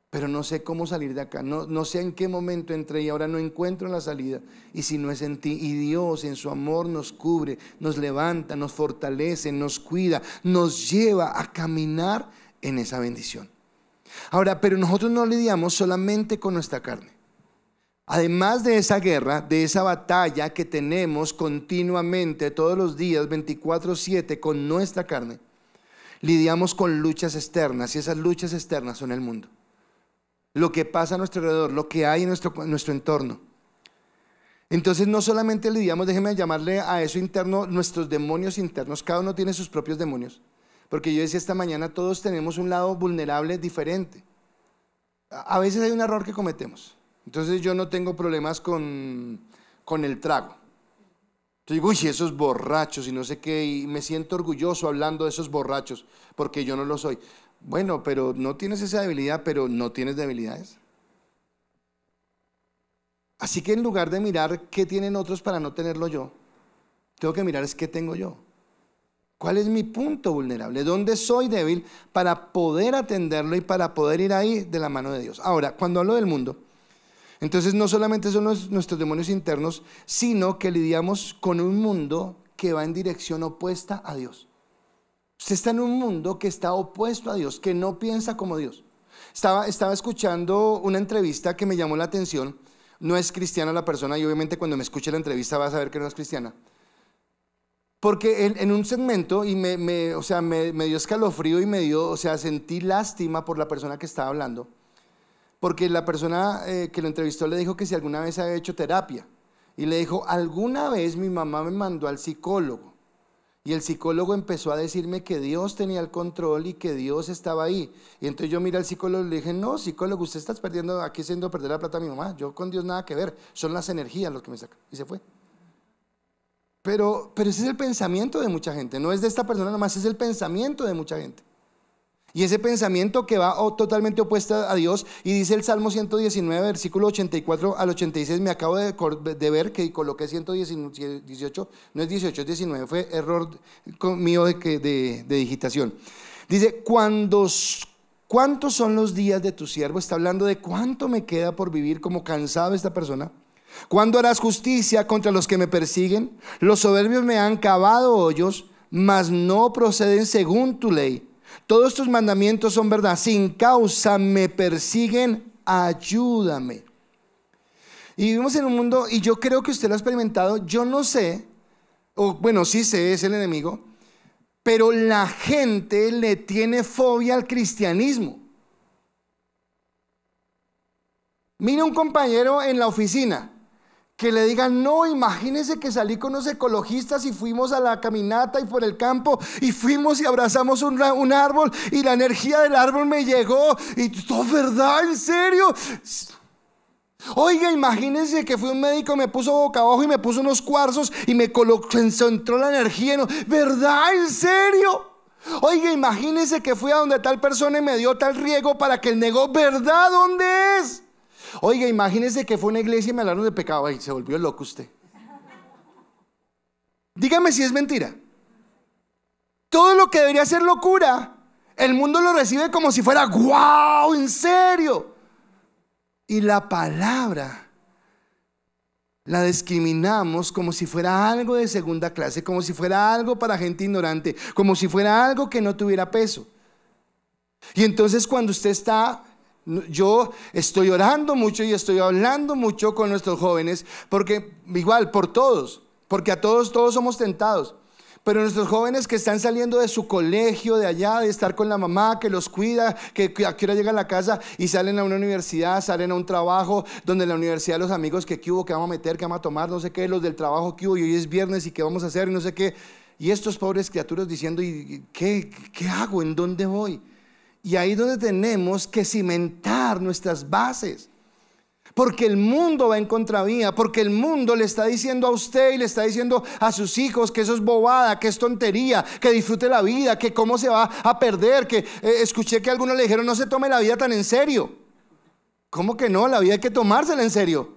pero no sé cómo salir de acá, no sé en qué momento entré y ahora no encuentro la salida, y si no es en ti. Y Dios en su amor nos cubre, nos levanta, nos fortalece, nos cuida, nos lleva a caminar en esa bendición. Ahora, pero nosotros no lidiamos solamente con nuestra carne. Además de esa guerra, de esa batalla que tenemos continuamente, todos los días, 24/7, con nuestra carne, lidiamos con luchas externas, y esas luchas externas son el mundo, lo que pasa a nuestro alrededor, lo que hay en nuestro entorno. Entonces no solamente lidiamos, déjeme llamarle a eso interno, nuestros demonios internos. Cada uno tiene sus propios demonios, porque yo decía esta mañana, todos tenemos un lado vulnerable diferente. A veces hay un error que cometemos. Entonces yo no tengo problemas con el trago. Yo digo, uy, esos borrachos y no sé qué, y me siento orgulloso hablando de esos borrachos, porque yo no lo soy. Bueno, pero no tienes esa debilidad, pero no tienes debilidades. Así que en lugar de mirar qué tienen otros para no tenerlo yo, tengo que mirar es qué tengo yo. ¿Cuál es mi punto vulnerable? ¿Dónde soy débil para poder atenderlo y para poder ir ahí de la mano de Dios? Ahora, cuando hablo del mundo, entonces no solamente son nuestros demonios internos, sino que lidiamos con un mundo que va en dirección opuesta a Dios. Usted está en un mundo que está opuesto a Dios, que no piensa como Dios. Estaba escuchando una entrevista que me llamó la atención. No es cristiana la persona y obviamente cuando me escuche la entrevista va a saber que no es cristiana. Porque en un segmento, y o sea, me dio escalofrío y me dio, o sea, sentí lástima por la persona que estaba hablando. Porque la persona que lo entrevistó le dijo que si alguna vez había hecho terapia. Y le dijo, alguna vez mi mamá me mandó al psicólogo. Y el psicólogo empezó a decirme que Dios tenía el control y que Dios estaba ahí. Y entonces yo miré al psicólogo y le dije, no, psicólogo, usted está perdiendo, aquí haciendo perder la plata a mi mamá. Yo con Dios nada que ver, son las energías los que me sacan. Y se fue. Pero ese es el pensamiento de mucha gente, no es de esta persona nomás, es el pensamiento de mucha gente. Y ese pensamiento que va totalmente opuesto a Dios, y dice el Salmo 119, versículo 84 al 86, me acabo de ver que coloqué 118, no es 18, es 19, fue error mío de digitación. Dice, ¿cuántos son los días de tu siervo? Está hablando de cuánto me queda por vivir, como cansado esta persona. ¿Cuándo harás justicia contra los que me persiguen? Los soberbios me han cavado hoyos, mas no proceden según tu ley. Todos tus mandamientos son verdad. Sin causa me persiguen, ayúdame. Y vivimos en un mundo, y yo creo que usted lo ha experimentado, yo no sé, o bueno, sí sé, es el enemigo, pero la gente le tiene fobia al cristianismo. Mira un compañero en la oficina que le digan, no, imagínese que salí con unos ecologistas y fuimos a la caminata y por el campo y fuimos y abrazamos un árbol y la energía del árbol me llegó y todo, ¿verdad? ¿En serio? Oiga, imagínese que fui un médico, me puso boca abajo y me puso unos cuarzos y me concentró la energía, ¿no? ¿Verdad? ¿En serio? Oiga, imagínese que fui a donde tal persona y me dio tal riego para que el negocio, ¿verdad? ¿Dónde es? Oiga, imagínese que fue a una iglesia y me hablaron de pecado. Ay, se volvió loco usted. Dígame si es mentira. Todo lo que debería ser locura, el mundo lo recibe como si fuera ¡guau! ¿En serio? Y la palabra la discriminamos como si fuera algo de segunda clase, como si fuera algo para gente ignorante, como si fuera algo que no tuviera peso. Y entonces cuando usted está... Yo estoy orando mucho y estoy hablando mucho con nuestros jóvenes, porque igual por todos, porque a todos somos tentados. Pero nuestros jóvenes que están saliendo de su colegio, de allá, de estar con la mamá que los cuida, que a qué hora llegan a la casa y salen a una universidad, salen a un trabajo, donde en la universidad los amigos que hubo, que vamos a meter, que vamos a tomar, no sé qué, los del trabajo que hubo y hoy es viernes y qué vamos a hacer y no sé qué. Y estos pobres criaturas diciendo, ¿y qué hago? ¿En dónde voy? Y ahí es donde tenemos que cimentar nuestras bases. Porque el mundo va en contravía, porque el mundo le está diciendo a usted y le está diciendo a sus hijos que eso es bobada, que es tontería, que disfrute la vida, que cómo se va a perder, que escuché que algunos le dijeron no se tome la vida tan en serio. ¿Cómo que no? La vida hay que tomársela en serio.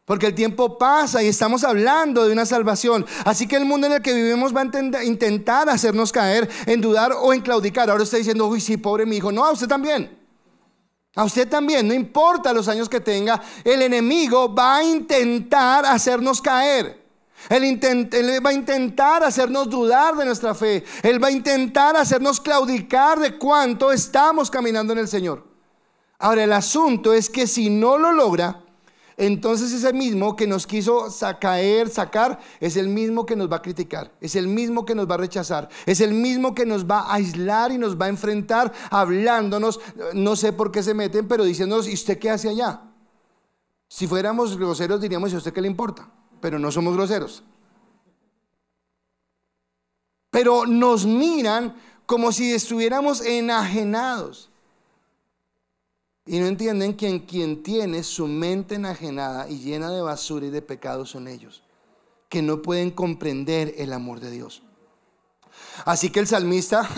Porque el tiempo pasa y estamos hablando de una salvación. Así que el mundo en el que vivimos va a intentar hacernos caer en dudar o en claudicar. Ahora está diciendo, uy, sí, pobre mi hijo. No, a usted también. A usted también, no importa los años que tenga, el enemigo va a intentar hacernos caer. Él va a intentar hacernos dudar de nuestra fe. Él va a intentar hacernos claudicar de cuánto estamos caminando en el Señor. Ahora el asunto es que si no lo logra, entonces ese mismo que nos quiso sacar, es el mismo que nos va a criticar, es el mismo que nos va a rechazar, es el mismo que nos va a aislar y nos va a enfrentar hablándonos, no sé por qué se meten, pero diciéndonos, ¿y usted qué hace allá? Si fuéramos groseros diríamos, ¿y a usted qué le importa? Pero no somos groseros. Pero nos miran como si estuviéramos enajenados. Y no entienden que quien tiene su mente enajenada y llena de basura y de pecado son ellos, que no pueden comprender el amor de Dios. Así que el salmista,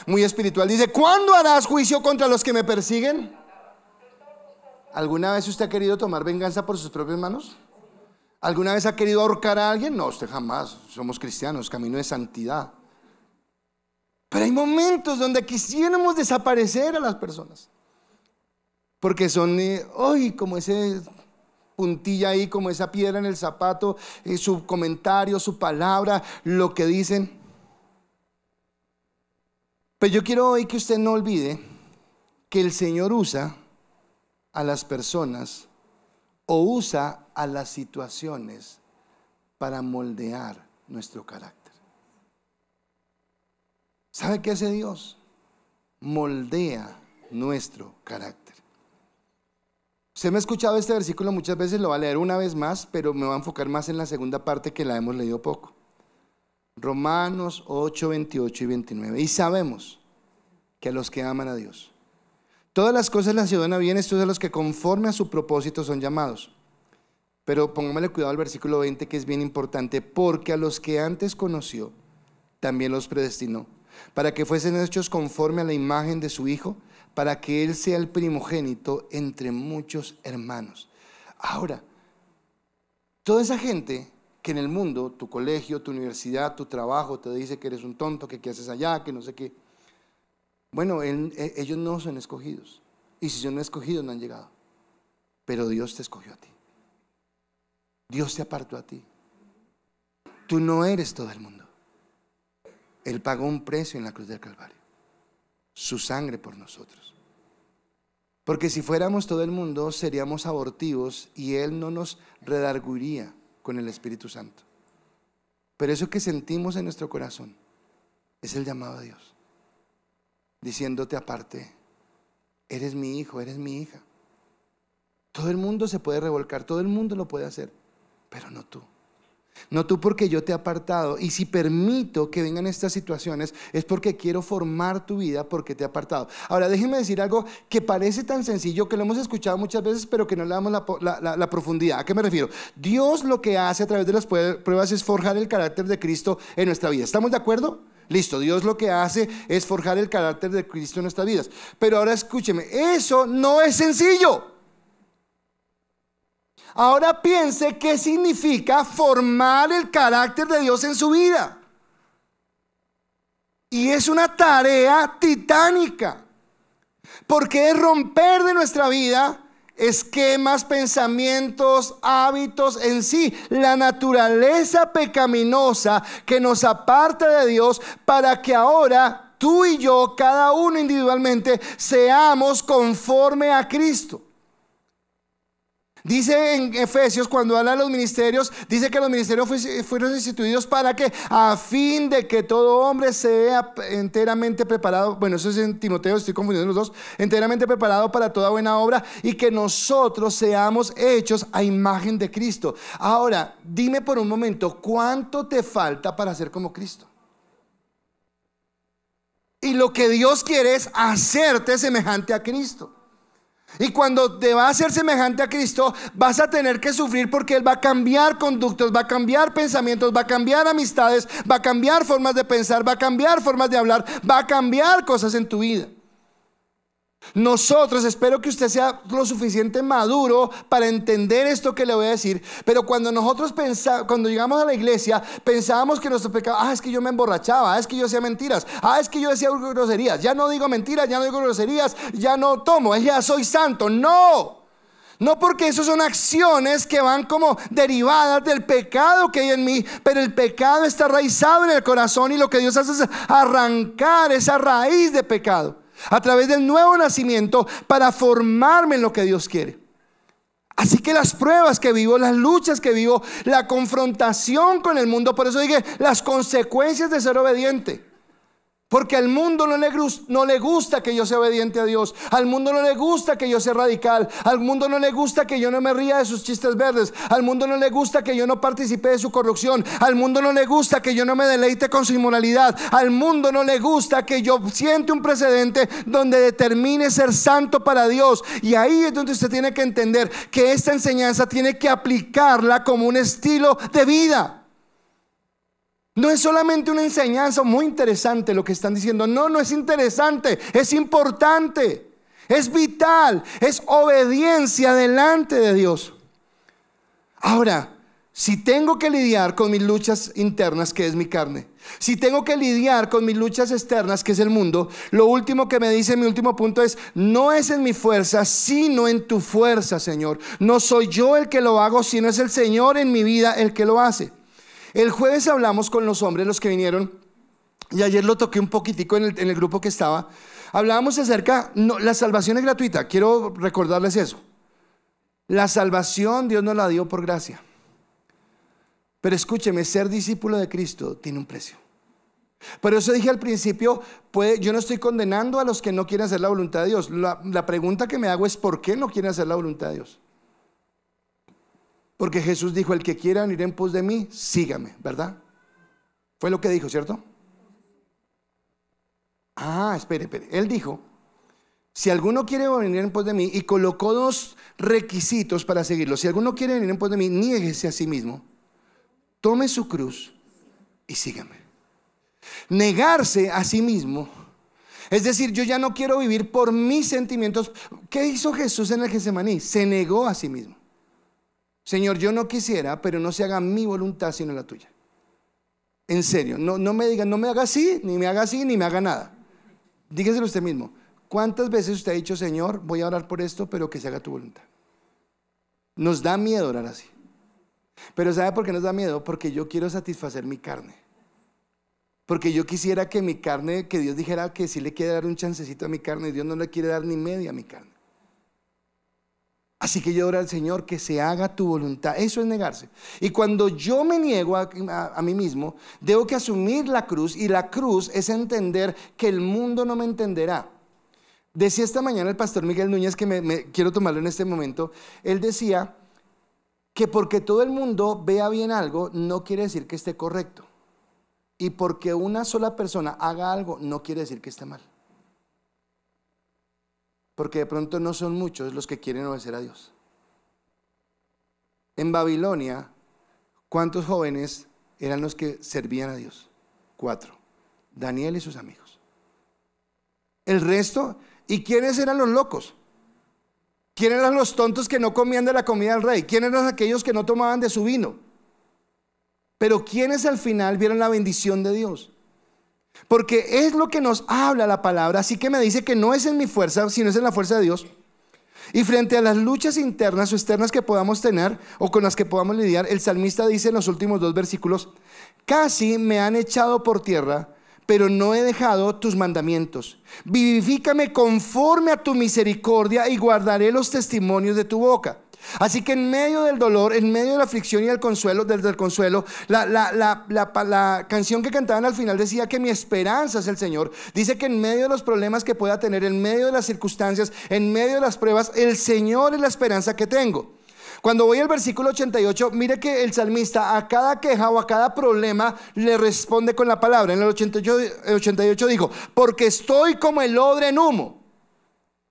muy espiritual, dice: ¿cuándo harás juicio contra los que me persiguen? ¿Alguna vez usted ha querido tomar venganza por sus propias manos? ¿Alguna vez ha querido ahorcar a alguien? No, usted jamás. Somos cristianos, camino de santidad. Pero hay momentos donde quisiéramos desaparecer a las personas, porque son como ese puntilla ahí, como esa piedra en el zapato, su comentario, su palabra, lo que dicen. Pero yo quiero hoy que usted no olvide que el Señor usa a las personas o usa a las situaciones para moldear nuestro carácter. ¿Sabe qué hace Dios? Moldea nuestro carácter. Usted me ha escuchado este versículo muchas veces, lo va a leer una vez más, pero me voy a enfocar más en la segunda parte, que la hemos leído poco. Romanos 8, 28 y 29. Y sabemos que a los que aman a Dios, todas las cosas les ayudan a bien, estos a los que conforme a su propósito son llamados. Pero póngale cuidado al versículo 20, que es bien importante: porque a los que antes conoció, también los predestinó, para que fuesen hechos conforme a la imagen de su Hijo, para que Él sea el primogénito entre muchos hermanos. Ahora, toda esa gente que en el mundo, tu colegio, tu universidad, tu trabajo, te dice que eres un tonto, que qué haces allá, que no sé qué. Bueno, ellos no son escogidos. Y si son escogidos, no han llegado. Pero Dios te escogió a ti. Dios te apartó a ti. Tú no eres todo el mundo. Él pagó un precio en la cruz del Calvario, su sangre por nosotros. Porque si fuéramos todo el mundo, seríamos abortivos y Él no nos redarguiría con el Espíritu Santo. Pero eso que sentimos en nuestro corazón es el llamado a Dios, diciéndote aparte: eres mi hijo, eres mi hija. Todo el mundo se puede revolcar, todo el mundo lo puede hacer, pero no tú. No tú, porque yo te he apartado. Y si permito que vengan estas situaciones, es porque quiero formar tu vida, porque te he apartado. Ahora déjenme decir algo que parece tan sencillo, que lo hemos escuchado muchas veces, pero que no le damos la profundidad. ¿A qué me refiero? Dios lo que hace a través de las pruebas es forjar el carácter de Cristo en nuestra vida. ¿Estamos de acuerdo? Listo, Dios lo que hace es forjar el carácter de Cristo en nuestras vidas. Pero ahora escúcheme, eso no es sencillo. Ahora piense qué significa formar el carácter de Dios en su vida. Y es una tarea titánica, porque es romper de nuestra vida esquemas, pensamientos, hábitos en sí, la naturaleza pecaminosa que nos aparta de Dios, para que ahora tú y yo, cada uno individualmente, seamos conforme a Cristo. Dice en Efesios, cuando habla de los ministerios, dice que los ministerios fueron instituidos para que, a fin de que todo hombre sea enteramente preparado. Bueno, eso es en Timoteo, estoy confundiendo los dos. Enteramente preparado para toda buena obra, y que nosotros seamos hechos a imagen de Cristo. Ahora, dime por un momento, ¿cuánto te falta para ser como Cristo? Y lo que Dios quiere es hacerte semejante a Cristo. Y cuando te va a hacer semejante a Cristo, vas a tener que sufrir, porque Él va a cambiar conductas, va a cambiar pensamientos, va a cambiar amistades, va a cambiar formas de pensar, va a cambiar formas de hablar, va a cambiar cosas en tu vida. Nosotros, espero que usted sea lo suficiente maduro para entender esto que le voy a decir. Pero cuando nosotros cuando llegamos a la iglesia, pensábamos que nuestro pecado, es que yo me emborrachaba, es que yo hacía mentiras, es que yo decía groserías. Ya no digo mentiras, ya no digo groserías, ya no tomo, ya soy santo. No, porque eso son acciones que van como derivadas del pecado que hay en mí. Pero el pecado está arraizado en el corazón, y lo que Dios hace es arrancar esa raíz de pecado a través del nuevo nacimiento, para formarme en lo que Dios quiere. Así que las pruebas que vivo, las luchas que vivo, la confrontación con el mundo, por eso dije las consecuencias de ser obediente. Porque al mundo no le gusta que yo sea obediente a Dios. Al mundo no le gusta que yo sea radical. Al mundo no le gusta que yo no me ría de sus chistes verdes. Al mundo no le gusta que yo no participe de su corrupción. Al mundo no le gusta que yo no me deleite con su inmoralidad. Al mundo no le gusta que yo siente un precedente donde determine ser santo para Dios. Y ahí es donde usted tiene que entender que esta enseñanza tiene que aplicarla como un estilo de vida. No es solamente una enseñanza muy interesante lo que están diciendo. No, no es interesante, es importante, es vital, es obediencia delante de Dios. Ahora, si tengo que lidiar con mis luchas internas, que es mi carne, si tengo que lidiar con mis luchas externas, que es el mundo, lo último que me dice mi último punto es: no es en mi fuerza, sino en tu fuerza, Señor. No soy yo el que lo hago, sino es el Señor en mi vida el que lo hace. El jueves hablamos con los hombres, los que vinieron, y ayer lo toqué un poquitico en el grupo que estaba. Hablábamos acerca, la salvación es gratuita. Quiero recordarles eso. La salvación Dios nos la dio por gracia. Pero escúcheme, ser discípulo de Cristo tiene un precio. Por eso dije al principio, yo no estoy condenando a los que no quieren hacer la voluntad de Dios. La pregunta que me hago es: ¿por qué no quieren hacer la voluntad de Dios? Porque Jesús dijo: el que quiera venir en pos de mí, sígame, ¿verdad? Fue lo que dijo, ¿cierto? Espere. Él dijo: si alguno quiere venir en pos de mí, y colocó dos requisitos para seguirlo. Si alguno quiere venir en pos de mí, niéguese a sí mismo, tome su cruz y sígame. Negarse a sí mismo, es decir, yo ya no quiero vivir por mis sentimientos. ¿Qué hizo Jesús en el Getsemaní? Se negó a sí mismo. Señor, yo no quisiera, pero no se haga mi voluntad sino la tuya. En serio, no me digan, no me haga así, ni me haga así, ni me haga nada. Dígaselo usted mismo. ¿Cuántas veces usted ha dicho: Señor, voy a orar por esto, pero que se haga tu voluntad? Nos da miedo orar así. Pero ¿sabe por qué nos da miedo? Porque yo quiero satisfacer mi carne. Porque yo quisiera que mi carne, que Dios dijera que sí le quiere dar un chancecito a mi carne, y Dios no le quiere dar ni media a mi carne. Así que yo oro al Señor: que se haga tu voluntad. Eso es negarse. Y cuando yo me niego a mí mismo, debo que asumir la cruz. Y la cruz es entender que el mundo no me entenderá. Decía esta mañana el pastor Miguel Núñez, que me quiero tomarlo en este momento. Él decía que porque todo el mundo vea bien algo, no quiere decir que esté correcto. Y porque una sola persona haga algo, no quiere decir que esté mal. Porque de pronto no son muchos los que quieren obedecer a Dios. En Babilonia, ¿cuántos jóvenes eran los que servían a Dios? 4. Daniel y sus amigos. El resto, ¿y quiénes eran los locos? ¿Quiénes eran los tontos que no comían de la comida del rey? ¿Quiénes eran aquellos que no tomaban de su vino? Pero ¿quiénes al final vieron la bendición de Dios? Porque es lo que nos habla la palabra. Así que me dice que no es en mi fuerza, sino es en la fuerza de Dios. Y frente a las luchas internas o externas que podamos tener, o con las que podamos lidiar, el salmista dice en los últimos 2 versículos: casi me han echado por tierra, pero no he dejado tus mandamientos. Vivifícame conforme a tu misericordia, y guardaré los testimonios de tu boca. Así que en medio del dolor, en medio de la aflicción y del consuelo, desde el consuelo, la canción que cantaban al final decía que mi esperanza es el Señor. Dice que en medio de los problemas que pueda tener, en medio de las circunstancias, en medio de las pruebas, el Señor es la esperanza que tengo. Cuando voy al versículo 88, mire que el salmista a cada queja o a cada problema le responde con la palabra. En el 88 dijo: porque estoy como el odre en humo,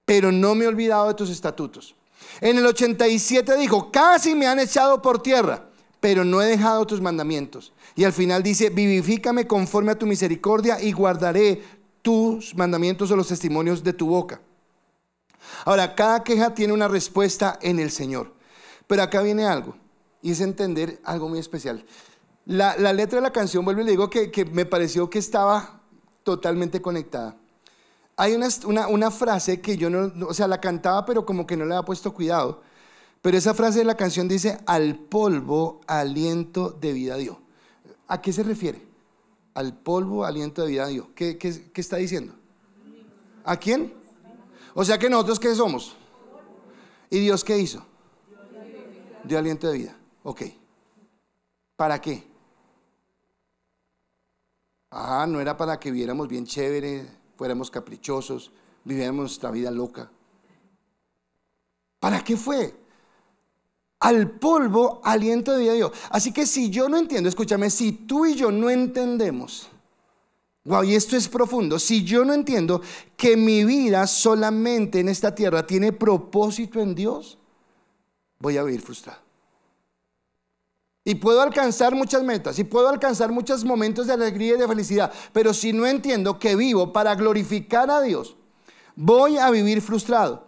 pero no me he olvidado de tus estatutos. En el 87 dijo: casi me han echado por tierra, pero no he dejado tus mandamientos. Y al final dice: vivifícame conforme a tu misericordia, y guardaré tus mandamientos o los testimonios de tu boca. Ahora, cada queja tiene una respuesta en el Señor. Pero acá viene algo, y es entender algo muy especial. La letra de la canción, vuelvo y le digo que me pareció que estaba totalmente conectada. Hay una frase que yo no, o sea, la cantaba, pero como que no le había puesto cuidado. Pero esa frase de la canción dice: al polvo aliento de vida dio. ¿A qué se refiere? Al polvo aliento de vida dio. ¿Qué está diciendo? ¿A quién? O sea que nosotros, ¿qué somos? ¿Y Dios qué hizo? Dio aliento de vida. Ok. ¿Para qué? Ah, no era para que viviéramos bien chévere, fuéramos caprichosos, viviéramos nuestra vida loca. ¿Para qué fue? Al polvo, aliento de vida dio. Así que si yo no entiendo, escúchame, si tú y yo no entendemos, wow, y esto es profundo, si yo no entiendo que mi vida solamente en esta tierra tiene propósito en Dios, voy a vivir frustrado. Y puedo alcanzar muchas metas, y puedo alcanzar muchos momentos de alegría y de felicidad, pero si no entiendo que vivo para glorificar a Dios, voy a vivir frustrado.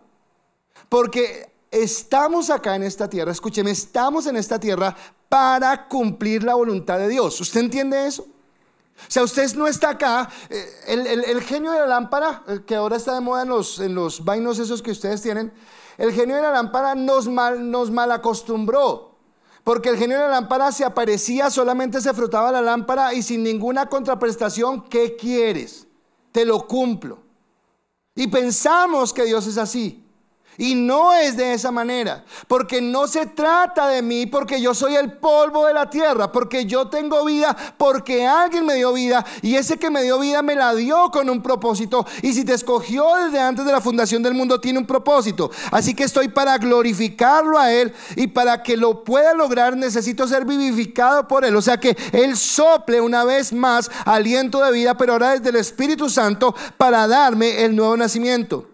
Porque estamos acá en esta tierra, escúcheme, estamos en esta tierra para cumplir la voluntad de Dios. ¿Usted entiende eso? O sea, usted no está acá, el genio de la lámpara, que ahora está de moda en los vainos esos que ustedes tienen, el genio de la lámpara nos mal acostumbró. Porque el genio de la lámpara se aparecía, solamente se frotaba la lámpara y sin ninguna contraprestación. ¿Qué quieres? Te lo cumplo. Y pensamos que Dios es así. Y no es de esa manera, porque no se trata de mí, porque yo soy el polvo de la tierra, porque yo tengo vida, porque alguien me dio vida, y ese que me dio vida me la dio con un propósito. Y si te escogió desde antes de la fundación del mundo, tiene un propósito. Así que estoy para glorificarlo a Él, y para que lo pueda lograr necesito ser vivificado por Él. O sea, que Él sople una vez más aliento de vida, pero ahora desde el Espíritu Santo, para darme el nuevo nacimiento.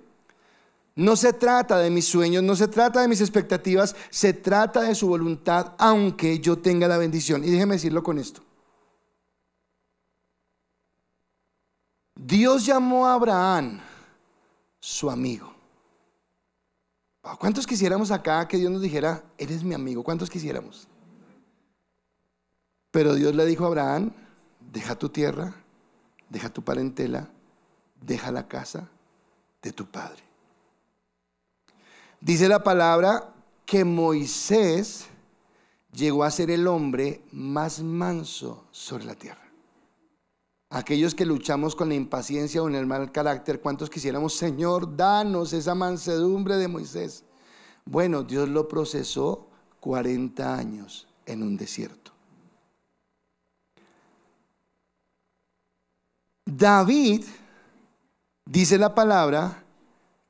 No se trata de mis sueños, no se trata de mis expectativas, se trata de su voluntad, aunque yo tenga la bendición. Y déjeme decirlo con esto. Dios llamó a Abraham su amigo. ¿Cuántos quisiéramos acá que Dios nos dijera, eres mi amigo? ¿Cuántos quisiéramos? Pero Dios le dijo a Abraham, deja tu tierra, deja tu parentela, deja la casa de tu padre. Dice la palabra que Moisés llegó a ser el hombre más manso sobre la tierra. Aquellos que luchamos con la impaciencia o en el mal carácter, ¿cuántos quisiéramos, Señor, danos esa mansedumbre de Moisés? Bueno, Dios lo procesó 40 años en un desierto. David, dice la palabra,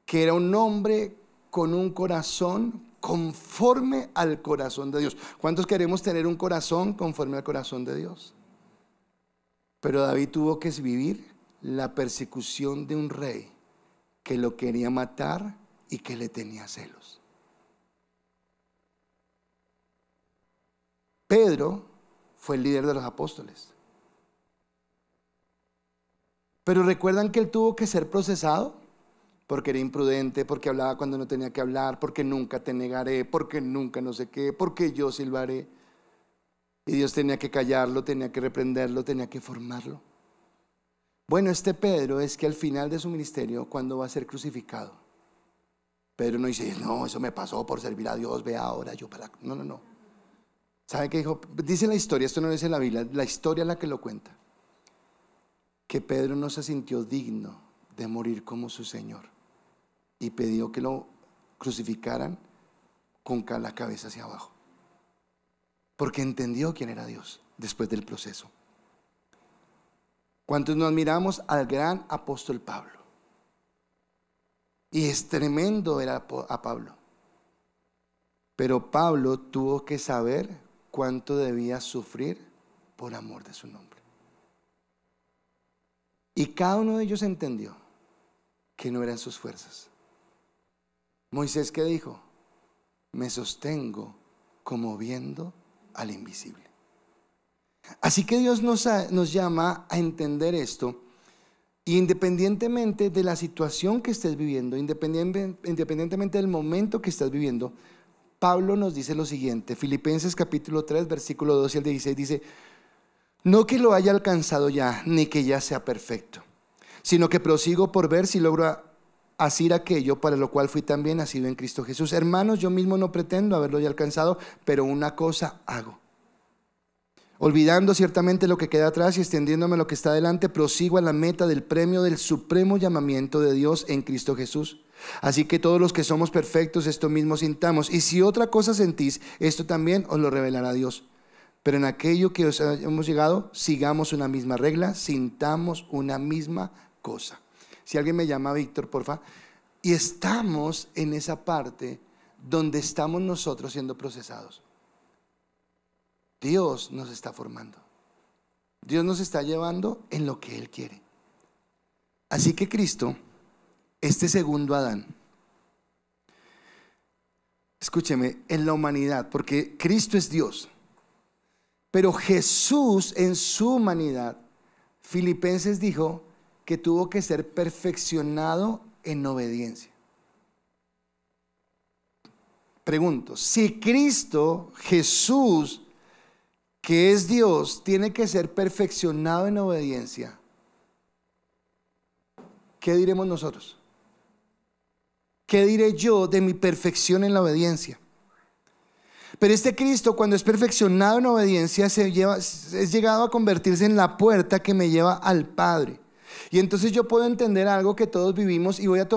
que era un hombre con un corazón conforme al corazón de Dios. ¿Cuántos queremos tener un corazón conforme al corazón de Dios? Pero David tuvo que vivir la persecución de un rey que lo quería matar y que le tenía celos. Pedro fue el líder de los apóstoles. Pero ¿recuerdan que él tuvo que ser procesado? Porque era imprudente, porque hablaba cuando no tenía que hablar, porque nunca te negaré, porque nunca no sé qué, porque yo silbaré. Y Dios tenía que callarlo, tenía que reprenderlo, tenía que formarlo. Bueno, este Pedro es que al final de su ministerio, cuando va a ser crucificado, Pedro no dice, no, eso me pasó por servir a Dios, ve ahora yo para... No. ¿Sabe qué dijo? Dice la historia, esto no dice la Biblia, la historia es la que lo cuenta, que Pedro no se sintió digno de morir como su Señor. Y pidió que lo crucificaran con la cabeza hacia abajo, porque entendió quién era Dios después del proceso. ¿Cuántos nos miramos al gran apóstol Pablo? Y es tremendo ver a Pablo. Pero Pablo tuvo que saber cuánto debía sufrir por amor de su nombre. Y cada uno de ellos entendió que no eran sus fuerzas. Moisés, ¿qué dijo? Me sostengo como viendo al invisible. Así que Dios nos llama a entender esto, independientemente de la situación que estés viviendo, independientemente del momento que estás viviendo. Pablo nos dice lo siguiente, Filipenses capítulo 3, versículo 12 al 16, dice: no que lo haya alcanzado ya, ni que ya sea perfecto, sino que prosigo por ver si logro asir aquello para lo cual fui también nacido en Cristo Jesús. Hermanos, yo mismo no pretendo haberlo ya alcanzado, pero una cosa hago, olvidando ciertamente lo que queda atrás y extendiéndome a lo que está delante, prosigo a la meta del premio del supremo llamamiento de Dios en Cristo Jesús. Así que todos los que somos perfectos, esto mismo sintamos, y si otra cosa sentís, esto también os lo revelará Dios. pero en aquello que os hemos llegado, sigamos una misma regla, sintamos una misma cosa. Si alguien me llama Víctor, porfa. Y estamos en esa parte donde estamos nosotros siendo procesados. Dios nos está formando. Dios nos está llevando en lo que Él quiere. Así que Cristo, este segundo Adán, escúcheme, en la humanidad, porque Cristo es Dios, pero Jesús en su humanidad, Filipenses dijo que tuvo que ser perfeccionado en obediencia. Pregunto, si Cristo, Jesús, que es Dios, tiene que ser perfeccionado en obediencia, ¿qué diremos nosotros? ¿Qué diré yo de mi perfección en la obediencia? Pero este Cristo, cuando es perfeccionado en obediencia, es llegado a convertirse en la puerta que me lleva al Padre. Y entonces yo puedo entender algo que todos vivimos, y voy a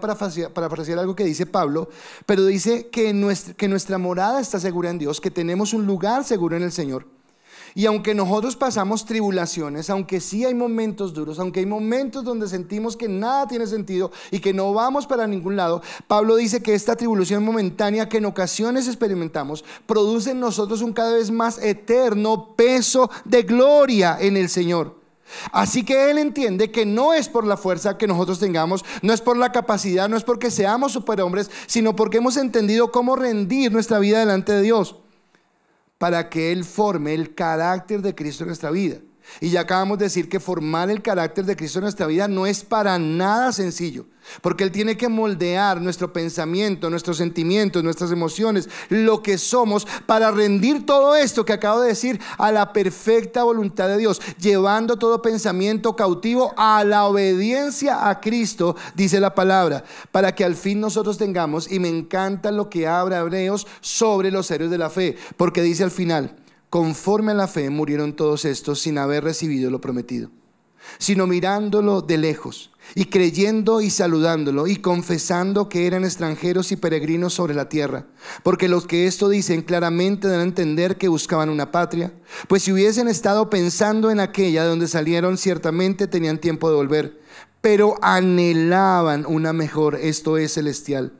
parafrasear algo que dice Pablo, pero dice que nuestra morada está segura en Dios, que tenemos un lugar seguro en el Señor. Y aunque nosotros pasamos tribulaciones, aunque sí hay momentos duros, aunque hay momentos donde sentimos que nada tiene sentido y que no vamos para ningún lado, Pablo dice que esta tribulación momentánea que en ocasiones experimentamos produce en nosotros un cada vez más eterno peso de gloria en el Señor. Así que Él entiende que no es por la fuerza que nosotros tengamos, no es por la capacidad, no es porque seamos superhombres, sino porque hemos entendido cómo rendir nuestra vida delante de Dios, para que Él forme el carácter de Cristo en nuestra vida. Y ya acabamos de decir que formar el carácter de Cristo en nuestra vida no es para nada sencillo, porque Él tiene que moldear nuestro pensamiento, nuestros sentimientos, nuestras emociones, lo que somos, para rendir todo esto que acabo de decir a la perfecta voluntad de Dios, llevando todo pensamiento cautivo a la obediencia a Cristo, dice la palabra, para que al fin nosotros tengamos, y me encanta lo que habla Hebreos sobre los héroes de la fe, porque dice al final: conforme a la fe murieron todos estos sin haber recibido lo prometido, sino mirándolo de lejos y creyendo y saludándolo y confesando que eran extranjeros y peregrinos sobre la tierra. Porque los que esto dicen claramente dan a entender que buscaban una patria, pues si hubiesen estado pensando en aquella de donde salieron, ciertamente tenían tiempo de volver, pero anhelaban una mejor, esto es celestial,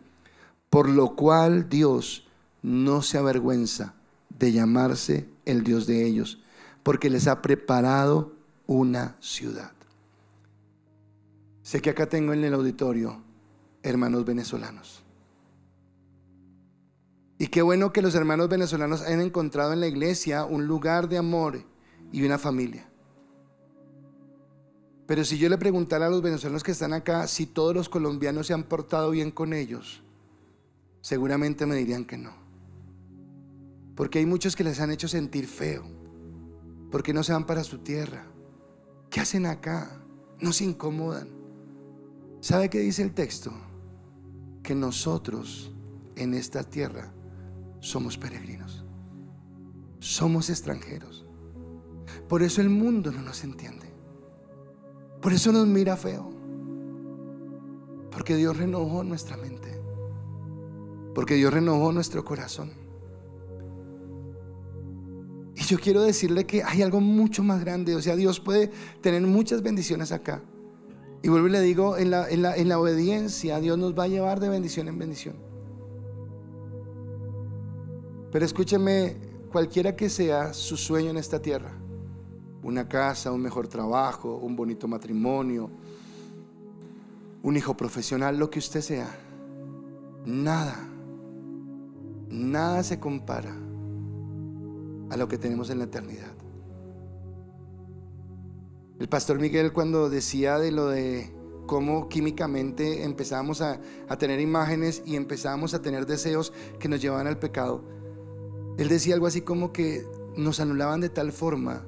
por lo cual Dios no se avergüenza de llamarse el Dios de ellos, porque les ha preparado una ciudad. Sé que acá tengo en el auditorio hermanos venezolanos, y qué bueno que los hermanos venezolanos hayan encontrado en la iglesia un lugar de amor y una familia. Pero si yo le preguntara a los venezolanos que están acá si todos los colombianos se han portado bien con ellos, seguramente me dirían que no. Porque hay muchos que les han hecho sentir feo, porque no se van para su tierra. ¿Qué hacen acá? No se incomodan. ¿Sabe qué dice el texto? Que nosotros en esta tierra somos peregrinos, somos extranjeros. Por eso el mundo no nos entiende, por eso nos mira feo, porque Dios renovó nuestra mente, porque Dios renovó nuestro corazón. Y yo quiero decirle que hay algo mucho más grande. O sea, Dios puede tener muchas bendiciones acá. Y vuelvo y le digo, en la obediencia Dios nos va a llevar de bendición en bendición. Pero escúcheme, cualquiera que sea su sueño en esta tierra, una casa, un mejor trabajo, un bonito matrimonio, un hijo profesional, lo que usted sea, nada se compara a lo que tenemos en la eternidad. El pastor Miguel, cuando decía de lo de cómo químicamente empezamos a tener imágenes y empezamos a tener deseos que nos llevaban al pecado, él decía algo así como que nos anulaban de tal forma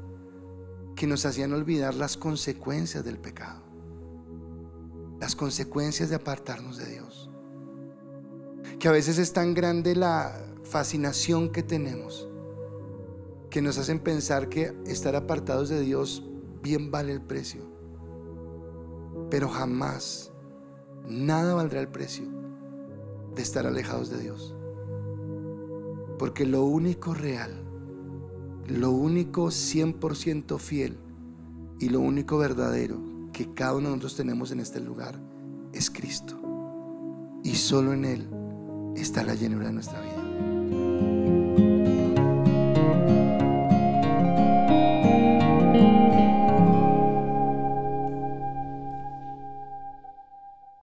que nos hacían olvidar las consecuencias del pecado, las consecuencias de apartarnos de Dios. Que a veces es tan grande la fascinación que tenemos que nos hacen pensar que estar apartados de Dios bien vale el precio. Pero jamás, nada valdrá el precio de estar alejados de Dios. Porque lo único real lo único 100% fiel y lo único verdadero que cada uno de nosotros tenemos en este lugar es Cristo, y solo en Él está la llenura de nuestra vida.